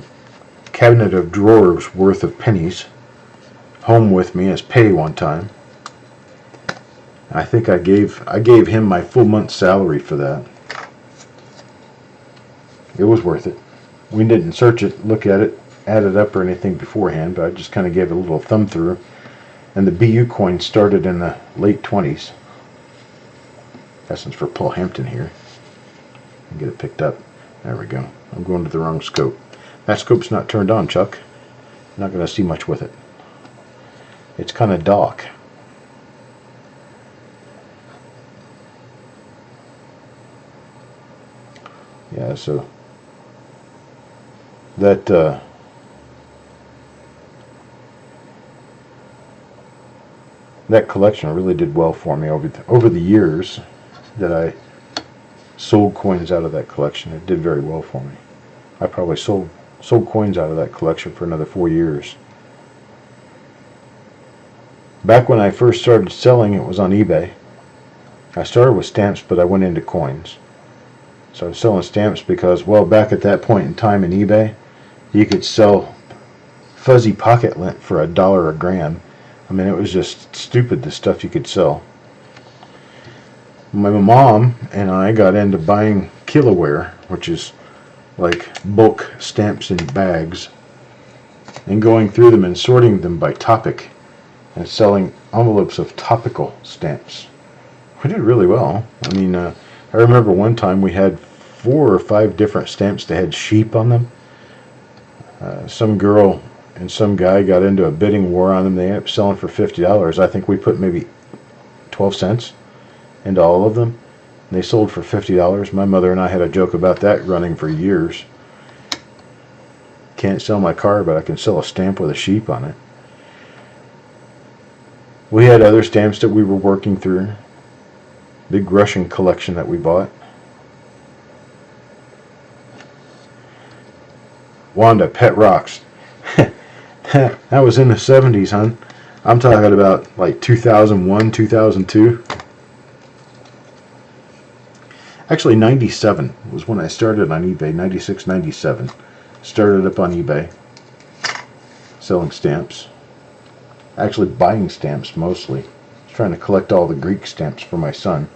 cabinet of drawers worth of pennies home with me as pay one time. I think I gave him my full month's salary for that. It was worth it. We didn't search it, look at it, add it up or anything beforehand, but I just kind of gave it a little thumb through. And the BU coin started in the late 20s. That's for Paul Hampton here. I'll get it picked up. There we go. I'm going to the wrong scope. That scope's not turned on, Chuck. I'm not going to see much with it. It's kind of dark. Yeah, so that that collection really did well for me over the years that I sold coins out of that collection. It did very well for me. I probably sold coins out of that collection for another 4 years. Back when I first started selling, it was on eBay. I started with stamps, but I went into coins. So I was selling stamps because, well, back at that point in time in eBay, you could sell fuzzy pocket lint for $1 a gram. I mean, it was just stupid, the stuff you could sell. My mom and I got into buying kiloware, which is like bulk stamps in bags, and going through them and sorting them by topic and selling envelopes of topical stamps. We did really well. I mean, I remember one time we had 4 or 5 different stamps that had sheep on them. Some girl and some guy got into a bidding war on them. They ended up selling for $50. I think we put maybe 12 cents into all of them. They sold for $50. My mother and I had a joke about that running for years. Can't sell my car, but I can sell a stamp with a sheep on it. We had other stamps that we were working through. Big Russian collection that we bought. Wanda, Pet Rocks. That was in the 70s, hon. I'm talking about like 2001, 2002. Actually, 97 was when I started on eBay. 96, 97. Started up on eBay. Selling stamps. Actually buying stamps mostly. I was trying to collect all the Greek stamps for my son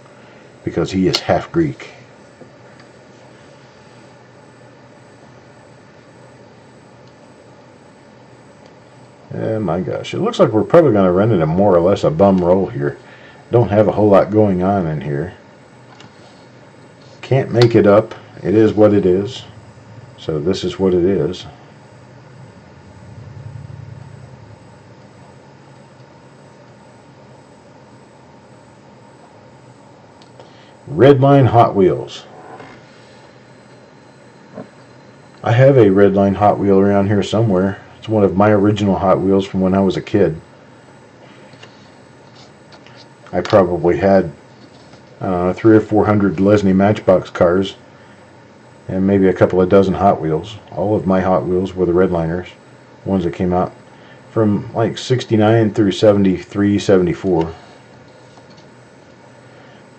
because he is half Greek. Oh my gosh, it looks like we're probably going to run into more or less a bum roll here. Don't have a whole lot going on in here. Can't make it up. It is what it is. So this is what it is. Redline Hot Wheels. I have a Redline Hot Wheel around here somewhere. It's one of my original Hot Wheels from when I was a kid. I probably had 300 or 400 Lesney Matchbox cars and maybe a couple of dozen Hot Wheels. All of my Hot Wheels were the Redliners, ones that came out from like 69 through 73, 74.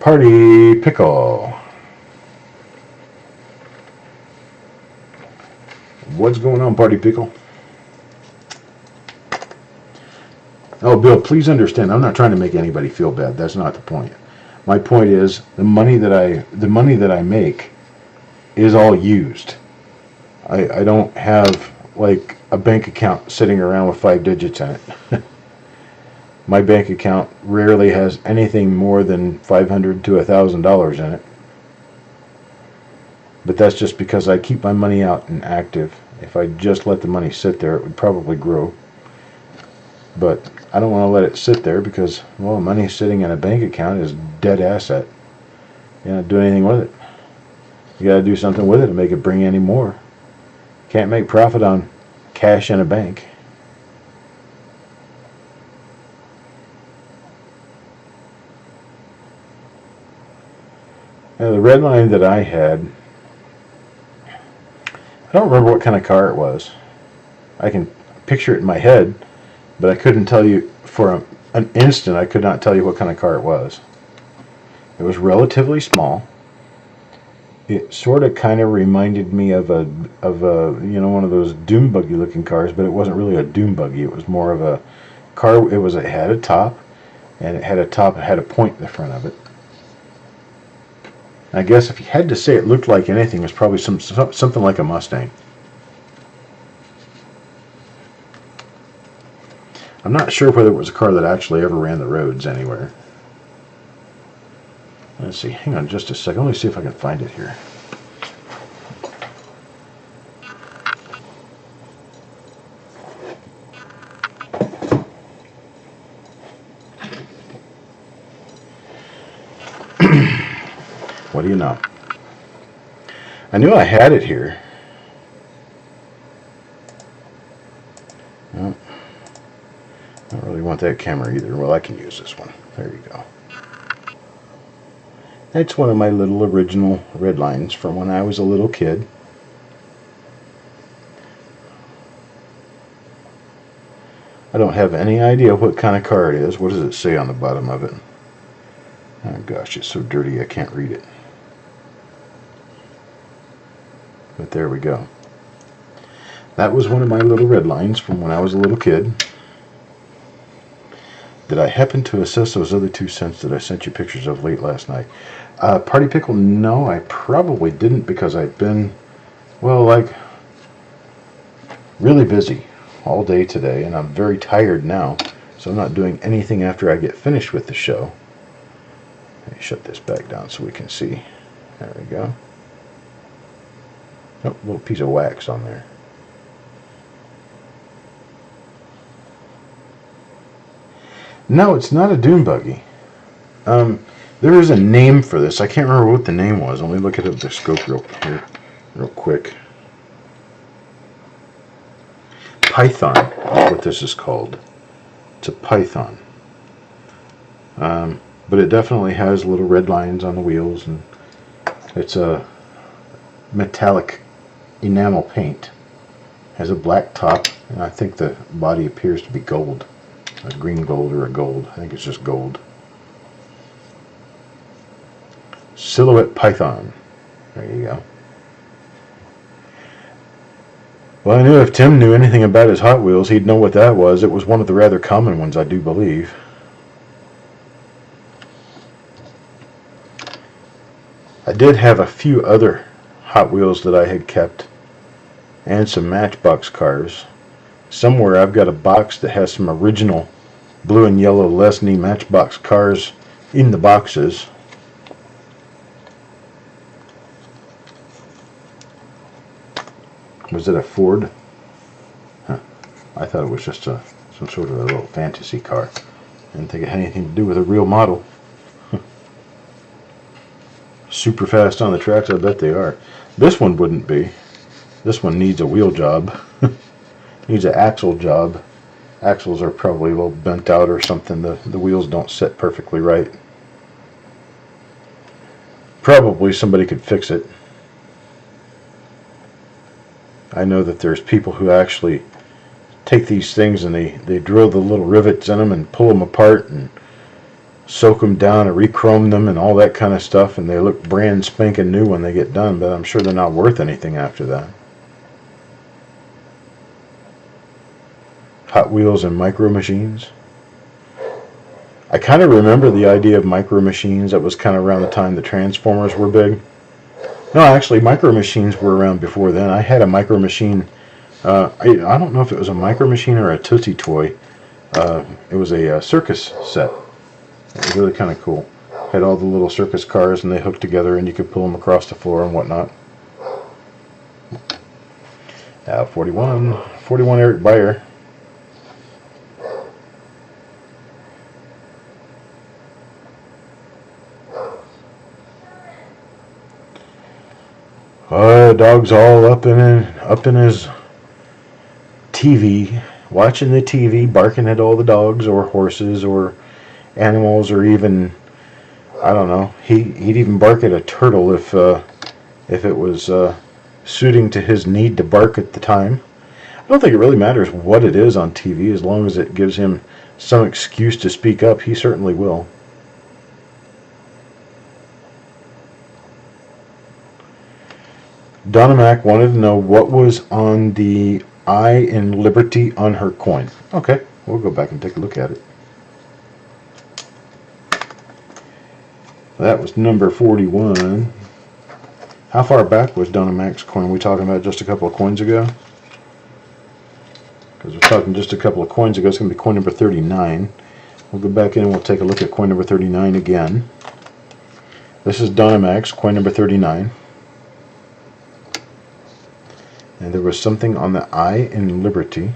Party Pickle. What's going on, Party Pickle? Oh, Bill, please understand, I'm not trying to make anybody feel bad. That's not the point. My point is the money that I make is all used. I don't have like a bank account sitting around with 5 digits in it. My bank account rarely has anything more than $500 to $1,000 in it. But that's just because I keep my money out and active. If I just let the money sit there, it would probably grow. But I don't want to let it sit there because, well, money sitting in a bank account is a dead asset. You're not doing anything with it. You got to do something with it to make it bring any more. Can't make profit on cash in a bank. Now, the Redline that I had, I don't remember what kind of car it was. I can picture it in my head, but I couldn't tell you for an instant. I could not tell you what kind of car it was. It was relatively small. It sort of kind of reminded me of a one of those dune buggy looking cars, but it wasn't really a dune buggy. It was more of a car. It had a top, and it had a point in the front of it. I guess if you had to say it looked like anything, it was probably something like a Mustang. I'm not sure whether it was a car that actually ever ran the roads anywhere. Let's see, hang on just a second. Let me see if I can find it here. What do you know? I knew I had it here. Well, I don't really want that camera either. Well, I can use this one. There you go. That's one of my little original Redlines from when I was a little kid. I don't have any idea what kind of car it is. What does it say on the bottom of it? Oh gosh, it's so dirty I can't read it. But there we go. That was one of my little Redlines from when I was a little kid. Did I happen to assess those other 2 cents that I sent you pictures of late last night? Party Pickle, no, I probably didn't because I've been, well, like, really busy all day today, and I'm very tired now, so I'm not doing anything after I get finished with the show. Let me shut this back down so we can see. There we go. Oh, little piece of wax on there. No, it's not a dune buggy. There is a name for this. I can't remember what the name was. Let me look at the scope real quick. Python is what this is called. It's a Python. But it definitely has little red lines on the wheels, and it's a metallic enamel paint. Has a black top, and I think the body appears to be gold. A green gold or a gold. I think it's just gold. Silhouette Python. There you go. Well, I knew if Tim knew anything about his Hot Wheels, he'd know what that was. It was one of the rather common ones, I do believe. I did have a few other Hot Wheels that I had kept, and some Matchbox cars. Somewhere I've got a box that has some original blue and yellow Lesney Matchbox cars in the boxes. Was it a Ford? Huh. I thought it was just some sort of a little fantasy car. I didn't think it had anything to do with a real model. Super fast on the tracks, I bet they are. This one wouldn't be. This one needs a wheel job. Needs an axle job. Axles are probably a little bent out or something. The wheels don't sit perfectly right. Probably somebody could fix it. I know that there's people who actually take these things and they drill the little rivets in them and pull them apart and soak them down and re-chrome them and all that kind of stuff, and they look brand spanking new when they get done, but I'm sure they're not worth anything after that. Hot Wheels and Micro Machines. I kind of remember the idea of Micro Machines. That was kind of around the time the Transformers were big. No, actually, Micro Machines were around before then. I had a Micro Machine. I don't know if it was a Micro Machine or a Tootsie Toy. It was a circus set. It was really kind of cool. Had all the little circus cars, and they hooked together, and you could pull them across the floor and whatnot. 41 Eric Beyer. Dog's all up in his TV, watching the TV, barking at all the dogs or horses or animals, or even, I don't know, he'd even bark at a turtle if it was suiting to his need to bark at the time. I don't think it really matters what it is on TV, as long as it gives him some excuse to speak up. He certainly will. Donna Mac wanted to know what was on the I in Liberty on her coin. Okay, we'll go back and take a look at it. That was number 41. How far back was Donna Mac's coin? Are we talking about just a couple of coins ago? Because we're talking just a couple of coins ago. It's going to be coin number 39. We'll go back in and we'll take a look at coin number 39 again. This is Donna Mac's coin number 39. And there was something on the I in Liberty.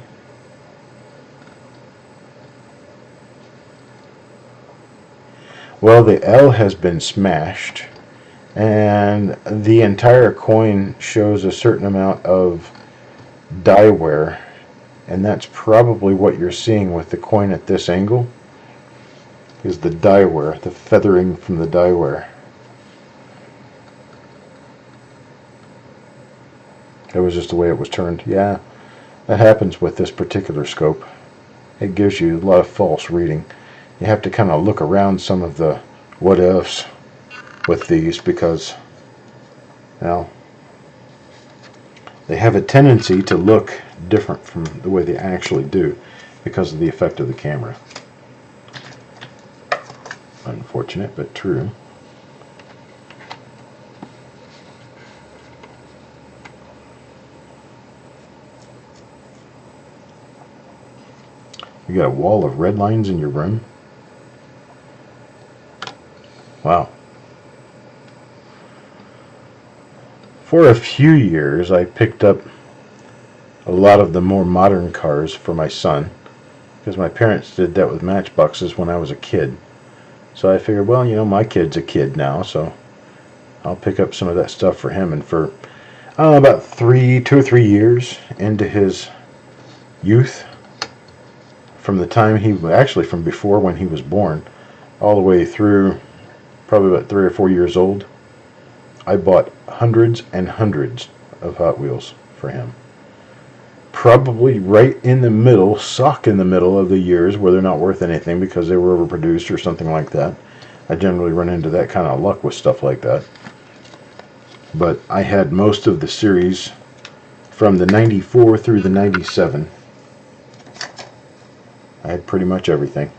Well, the L has been smashed, and the entire coin shows a certain amount of die wear, and that's probably what you're seeing with the coin at this angle, is the die wear, the feathering from the die wear. That was just the way it was turned. Yeah, that happens with this particular scope. It gives you a lot of false reading. You have to kind of look around some of the what ifs with these, because, well, they have a tendency to look different from the way they actually do because of the effect of the camera. Unfortunate, but true. You got a wall of red lines in your room? Wow. For a few years, I picked up a lot of the more modern cars for my son, because my parents did that with Matchboxes when I was a kid. So I figured, well, my kid's a kid now, so I'll pick up some of that stuff for him. And for, I don't know, about 2 or 3 years into his youth, from the time from before when he was born, all the way through probably about 3 or 4 years old, I bought hundreds and hundreds of Hot Wheels for him. Probably right in the middle, sock in the middle of the years where they're not worth anything because they were overproduced or something like that. I generally run into that kind of luck with stuff like that. But I had most of the series from the 94 through the 97. I had pretty much everything.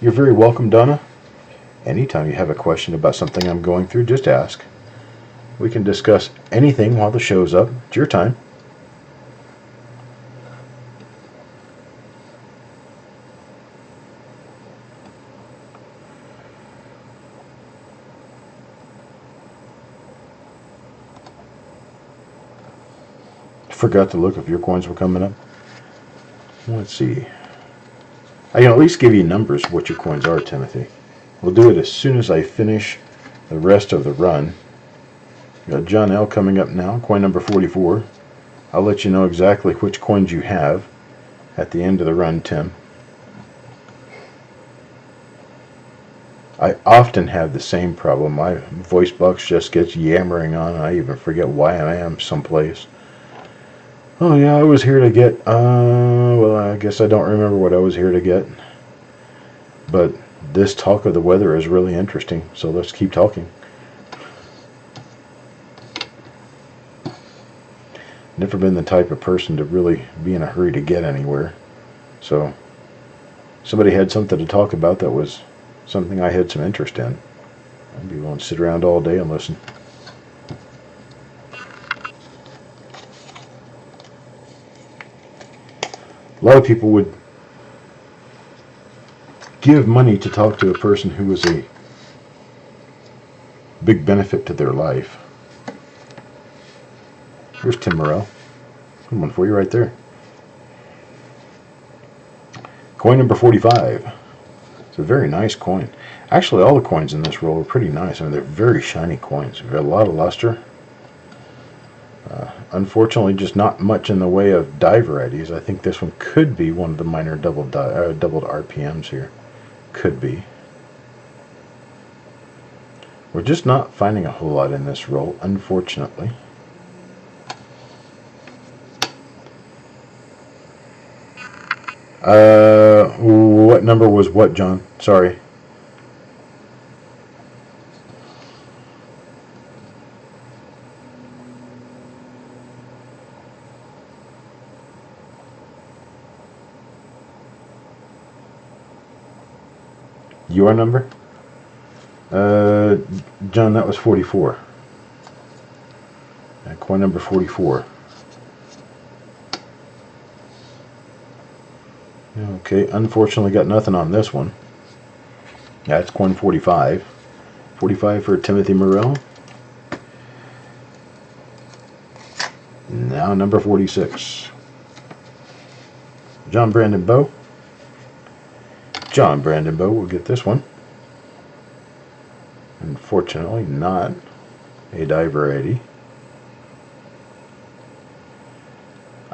You're very welcome, Donna. Anytime you have a question about something I'm going through, just ask. We can discuss anything while the show's up. It's your time. Forgot to look if your coins were coming up. Let's see. I can at least give you numbers of what your coins are, Timothy. We'll do it as soon as I finish the rest of the run. We got John L. coming up now, coin number 44. I'll let you know exactly which coins you have at the end of the run, Tim. I often have the same problem. My voice box just gets yammering on, and I even forget why I am someplace. Oh yeah, I was here to get, well, I guess I don't remember what I was here to get. But this talk of the weather is really interesting, so let's keep talking. Never been the type of person to really be in a hurry to get anywhere. So, somebody had something to talk about that was something I had some interest in. I'd be willing to sit around all day and listen. A lot of people would give money to talk to a person who was a big benefit to their life. Here's Tim Morrell. Good one for you right there. Coin number 45. It's a very nice coin. Actually, all the coins in this roll are pretty nice. I mean, they're very shiny coins. They've got a lot of luster. Unfortunately, just not much in the way of die varieties. I think this one could be one of the minor doubled RPMs here. Could be. We're just not finding a whole lot in this roll, unfortunately. What number was what, John? Sorry. Your number? John, that was 44. Coin number 44. Okay, unfortunately got nothing on this one. That's coin 45. 45 for Timothy Morrell. Now number 46. John Brandon Bowe. John Brandon Bowe will get this one. Unfortunately, not a die variety.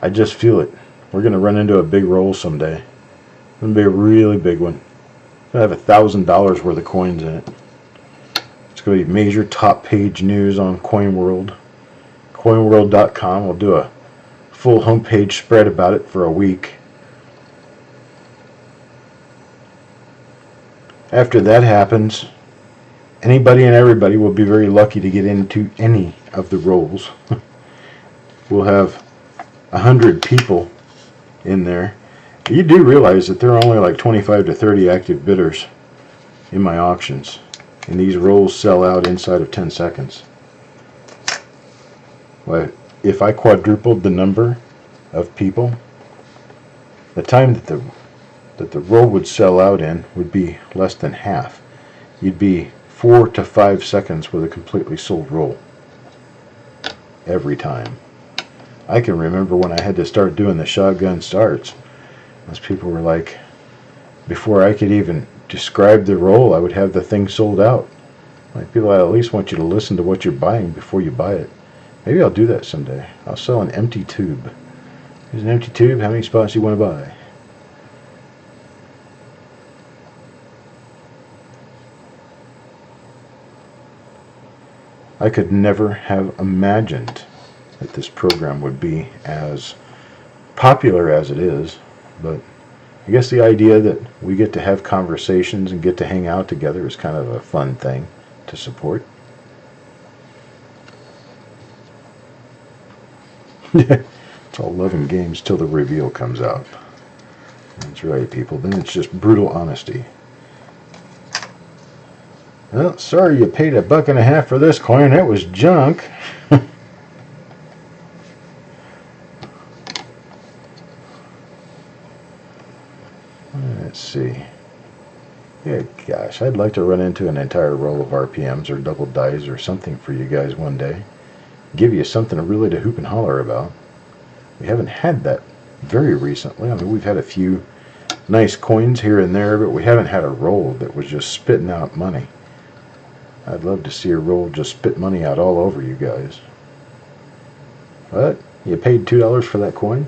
I just feel it. We're going to run into a big roll someday. It's going to be a really big one. It's going to have $1,000 worth of coins in it. It's going to be major top page news on Coin World. CoinWorld.com. We'll do a full homepage spread about it for a week. After that happens, anybody and everybody will be very lucky to get into any of the rolls. We'll have 100 people in there. You do realize that there are only like 25 to 30 active bidders in my auctions, and these rolls sell out inside of 10 seconds. Well, if I quadrupled the number of people, the time that the roll would sell out in would be less than half. You'd be 4 to 5 seconds with a completely sold roll every time. I can remember when I had to start doing the shotgun starts. Most people were like, before I could even described the roll, I would have the thing sold out. Like, people, I at least want you to listen to what you're buying before you buy it. Maybe I'll do that someday. I'll sell an empty tube. Here's an empty tube. How many spots do you want to buy? I could never have imagined that this program would be as popular as it is, but I guess the idea that we get to have conversations and get to hang out together is kind of a fun thing to support. It's all love and games till the reveal comes out. That's right, people. Then it's just brutal honesty. Well, sorry you paid $1.50 for this coin. That was junk. Let's see. Yeah, gosh, I'd like to run into an entire roll of RPMs or double dice or something for you guys one day. Give you something really to hoop and holler about. We haven't had that very recently. I mean, we've had a few nice coins here and there, but we haven't had a roll that was just spitting out money. I'd love to see a roll just spit money out all over you guys. What? You paid $2 for that coin?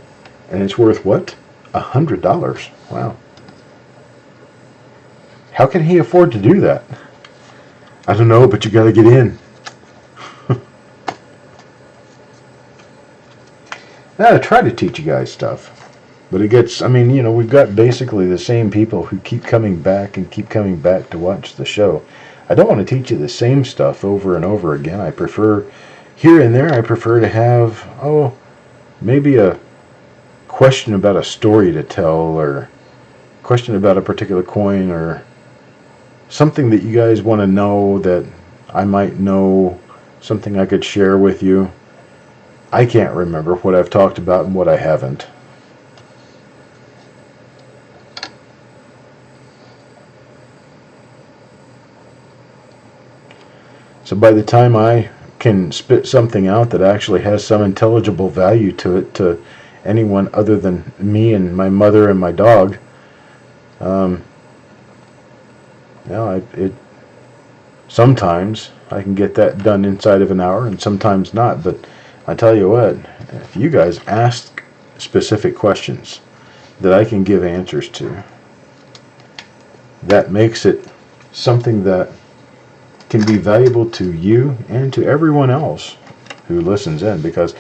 And it's worth what? $100. Wow. How can he afford to do that? I don't know, but you gotta get in. I try to teach you guys stuff. But it gets, I mean, you know, we've got basically the same people who keep coming back and keep coming back to watch the show. I don't want to teach you the same stuff over and over again. I prefer, here and there, I prefer to have, maybe a question about a story to tell, or a question about a particular coin, or something that you guys want to know that I might know, something I could share with you. I can't remember what I've talked about and what I haven't. So by the time I can spit something out that actually has some intelligible value to it to anyone other than me and my mother and my dog, sometimes I can get that done inside of an hour and sometimes not. But I tell you what, if you guys ask specific questions that I can give answers to, that makes it something that can be valuable to you and to everyone else who listens in, because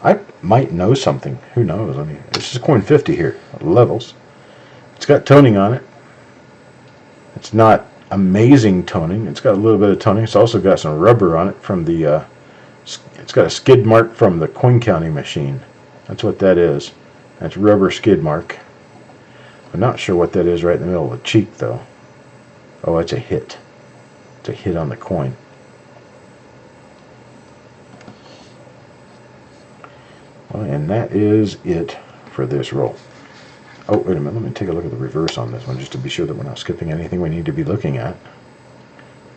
I might know something. Who knows? I mean, this is coin 50 here, levels. It's got toning on it. It's not amazing toning. It's got a little bit of toning. It's also got some rubber on it from the, it's got a skid mark from the coin counting machine. That's what that is. That's rubber skid mark. I'm not sure what that is right in the middle of the cheek, though. Oh, it's a hit. It's a hit on the coin. Well, and that is it for this roll. Oh, wait a minute. Let me take a look at the reverse on this one just to be sure that we're not skipping anything we need to be looking at.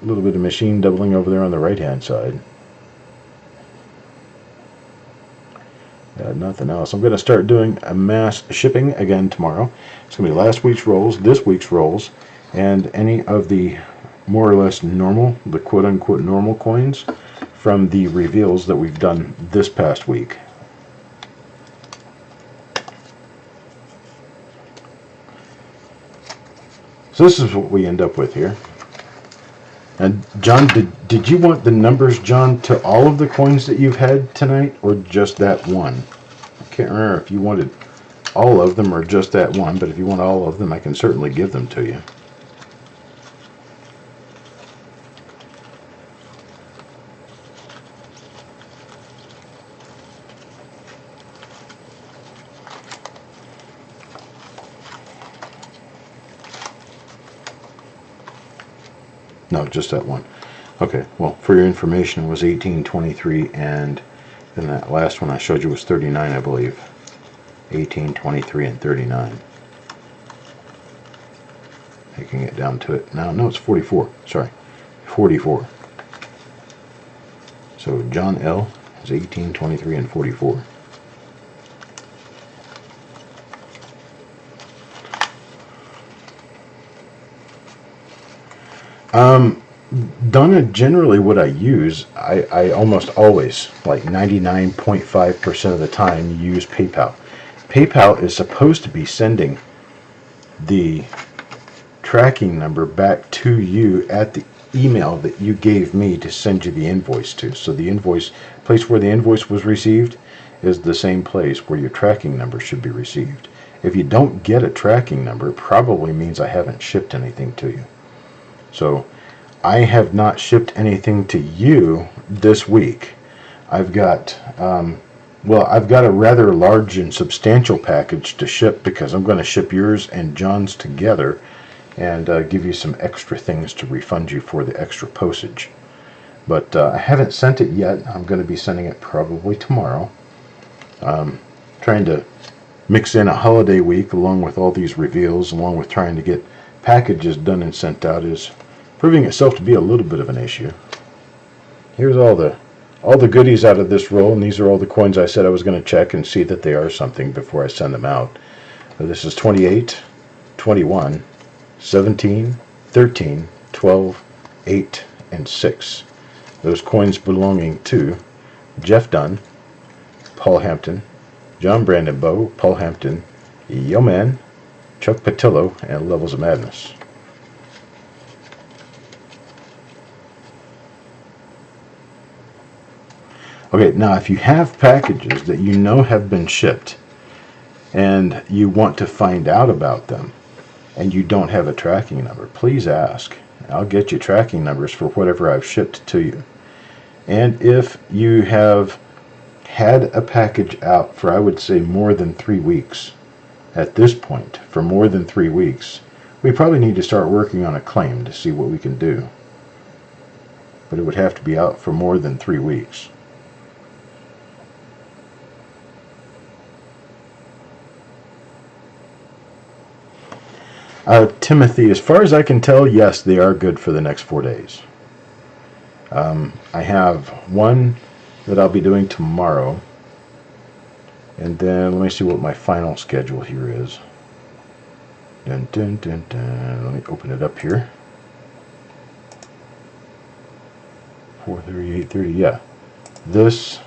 A little bit of machine doubling over there on the right-hand side. Nothing else. I'm going to start doing a mass shipping again tomorrow. It's going to be last week's rolls, this week's rolls, and any of the more or less normal, the quote-unquote normal coins from the reveals that we've done this past week. So this is what we end up with here. And John, did you want the numbers, John, to all of the coins that you've had tonight, or just that one? I can't remember if you wanted all of them or just that one, but if you want all of them, I can certainly give them to you. No, just that one. Okay, well, for your information, it was 1823, and then that last one I showed you was 39, I believe. 18, 23, and 39. Taking it down to it now. No, it's 44. Sorry, 44. So John L. is 18, 23, and 44. Donna, generally what I use, I almost always, like 99.5% of the time, use PayPal. PayPal is supposed to be sending the tracking number back to you at the email that you gave me to send you the invoice to. So the invoice, place where the invoice was received is the same place where your tracking number should be received. If you don't get a tracking number, it probably means I haven't shipped anything to you. So I have not shipped anything to you this week. I've got, I've got a rather large and substantial package to ship because I'm going to ship yours and John's together and give you some extra things to refund you for the extra postage. But I haven't sent it yet. I'm going to be sending it probably tomorrow. Trying to mix in a holiday week along with all these reveals, along with trying to get packages done and sent out, is proving itself to be a little bit of an issue. Here's all the goodies out of this roll, and these are all the coins I said I was going to check and see that they are something before I send them out. This is 28, 21, 17, 13, 12, 8, and 6. Those coins belonging to Jeff Dunn, Paul Hampton, John Brandon Bow, Paul Hampton, Yo Man, Chuck Patillo, and Levels of Madness. Okay, now if you have packages that you know have been shipped and you want to find out about them and you don't have a tracking number, please ask. I'll get you tracking numbers for whatever I've shipped to you. And if you have had a package out for, I would say, more than 3 weeks, at this point, for more than 3 weeks, we probably need to start working on a claim to see what we can do. But it would have to be out for more than 3 weeks. Timothy, as far as I can tell, yes, they are good for the next 4 days. I have one that I'll be doing tomorrow. And then let me see what my final schedule here is. Dun, dun, dun, dun. Let me open it up here. 4:30, 8:30, yeah. This,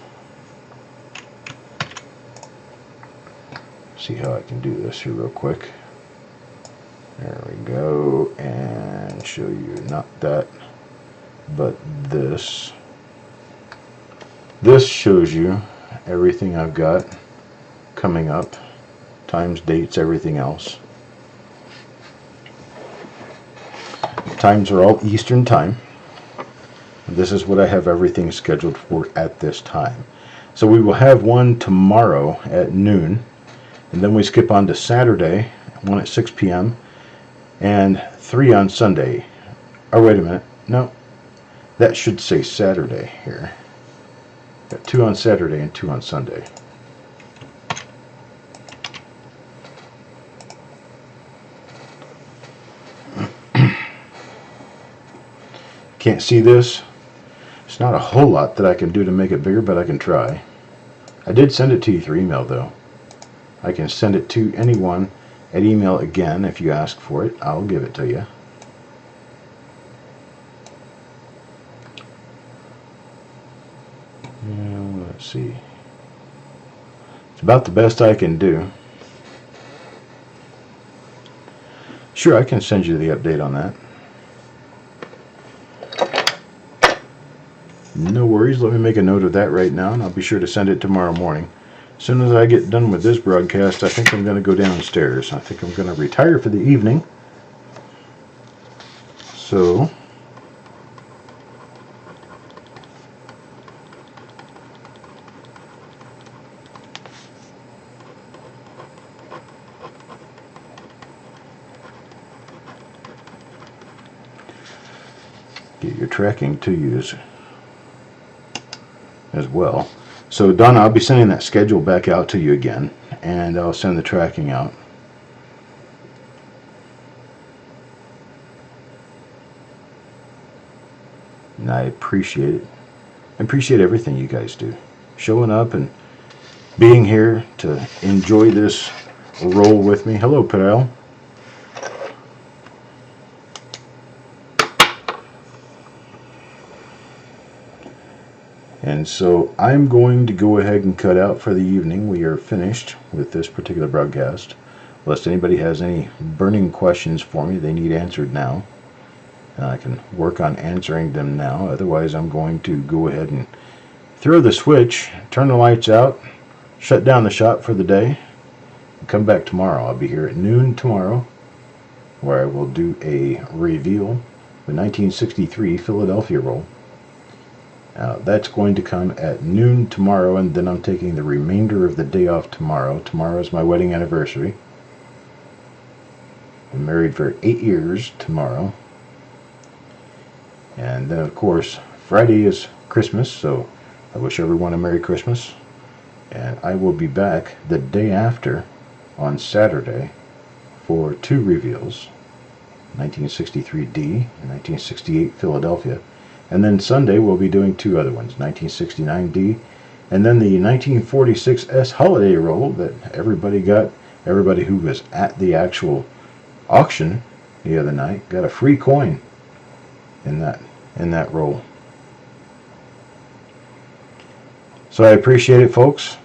see how I can do this here real quick. There we go, and show you not that, but this. This shows you everything I've got coming up, times, dates, everything else. Times are all Eastern time. This is what I have everything scheduled for at this time. So we will have one tomorrow at noon, and then we skip on to Saturday, one at 6 p.m., and 3 on Sunday. Oh, wait a minute. No, that should say Saturday here. Got 2 on Saturday and 2 on Sunday. Can't see this? It's not a whole lot that I can do to make it bigger, but I can try. I did send it to you through email, though. I can send it to anyone at email again. If you ask for it, I'll give it to you. Let's see. It's about the best I can do. Sure, I can send you the update on that. No worries. Let me make a note of that right now, and I'll be sure to send it tomorrow morning. As soon as I get done with this broadcast, I think I'm going to go downstairs. I think I'm going to retire for the evening. So, get your tracking to use as well. So Donna, I'll be sending that schedule back out to you again, and I'll send the tracking out. And I appreciate it. I appreciate everything you guys do. Showing up and being here to enjoy this roll with me. Hello, Perel. And so I'm going to go ahead and cut out for the evening. We are finished with this particular broadcast. Unless anybody has any burning questions for me they need answered now, and I can work on answering them now. Otherwise, I'm going to go ahead and throw the switch, turn the lights out, shut down the shop for the day, and come back tomorrow. I'll be here at noon tomorrow, where I will do a reveal, the 1963 Philadelphia roll. That's going to come at noon tomorrow, and then I'm taking the remainder of the day off tomorrow. Tomorrow is my wedding anniversary. I'm married for 8 years tomorrow. And then, of course, Friday is Christmas, so I wish everyone a Merry Christmas. And I will be back the day after on Saturday for 2 reveals, 1963D and 1968 Philadelphia. And then Sunday we'll be doing 2 other ones, 1969D and then the 1946S holiday roll that everybody got. Everybody who was at the actual auction the other night got a free coin in that roll. So I appreciate it, folks.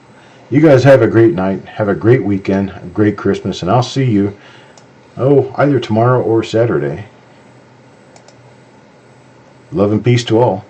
You guys have a great night, have a great weekend, a great Christmas, and I'll see you either tomorrow or Saturday. Love and peace to all.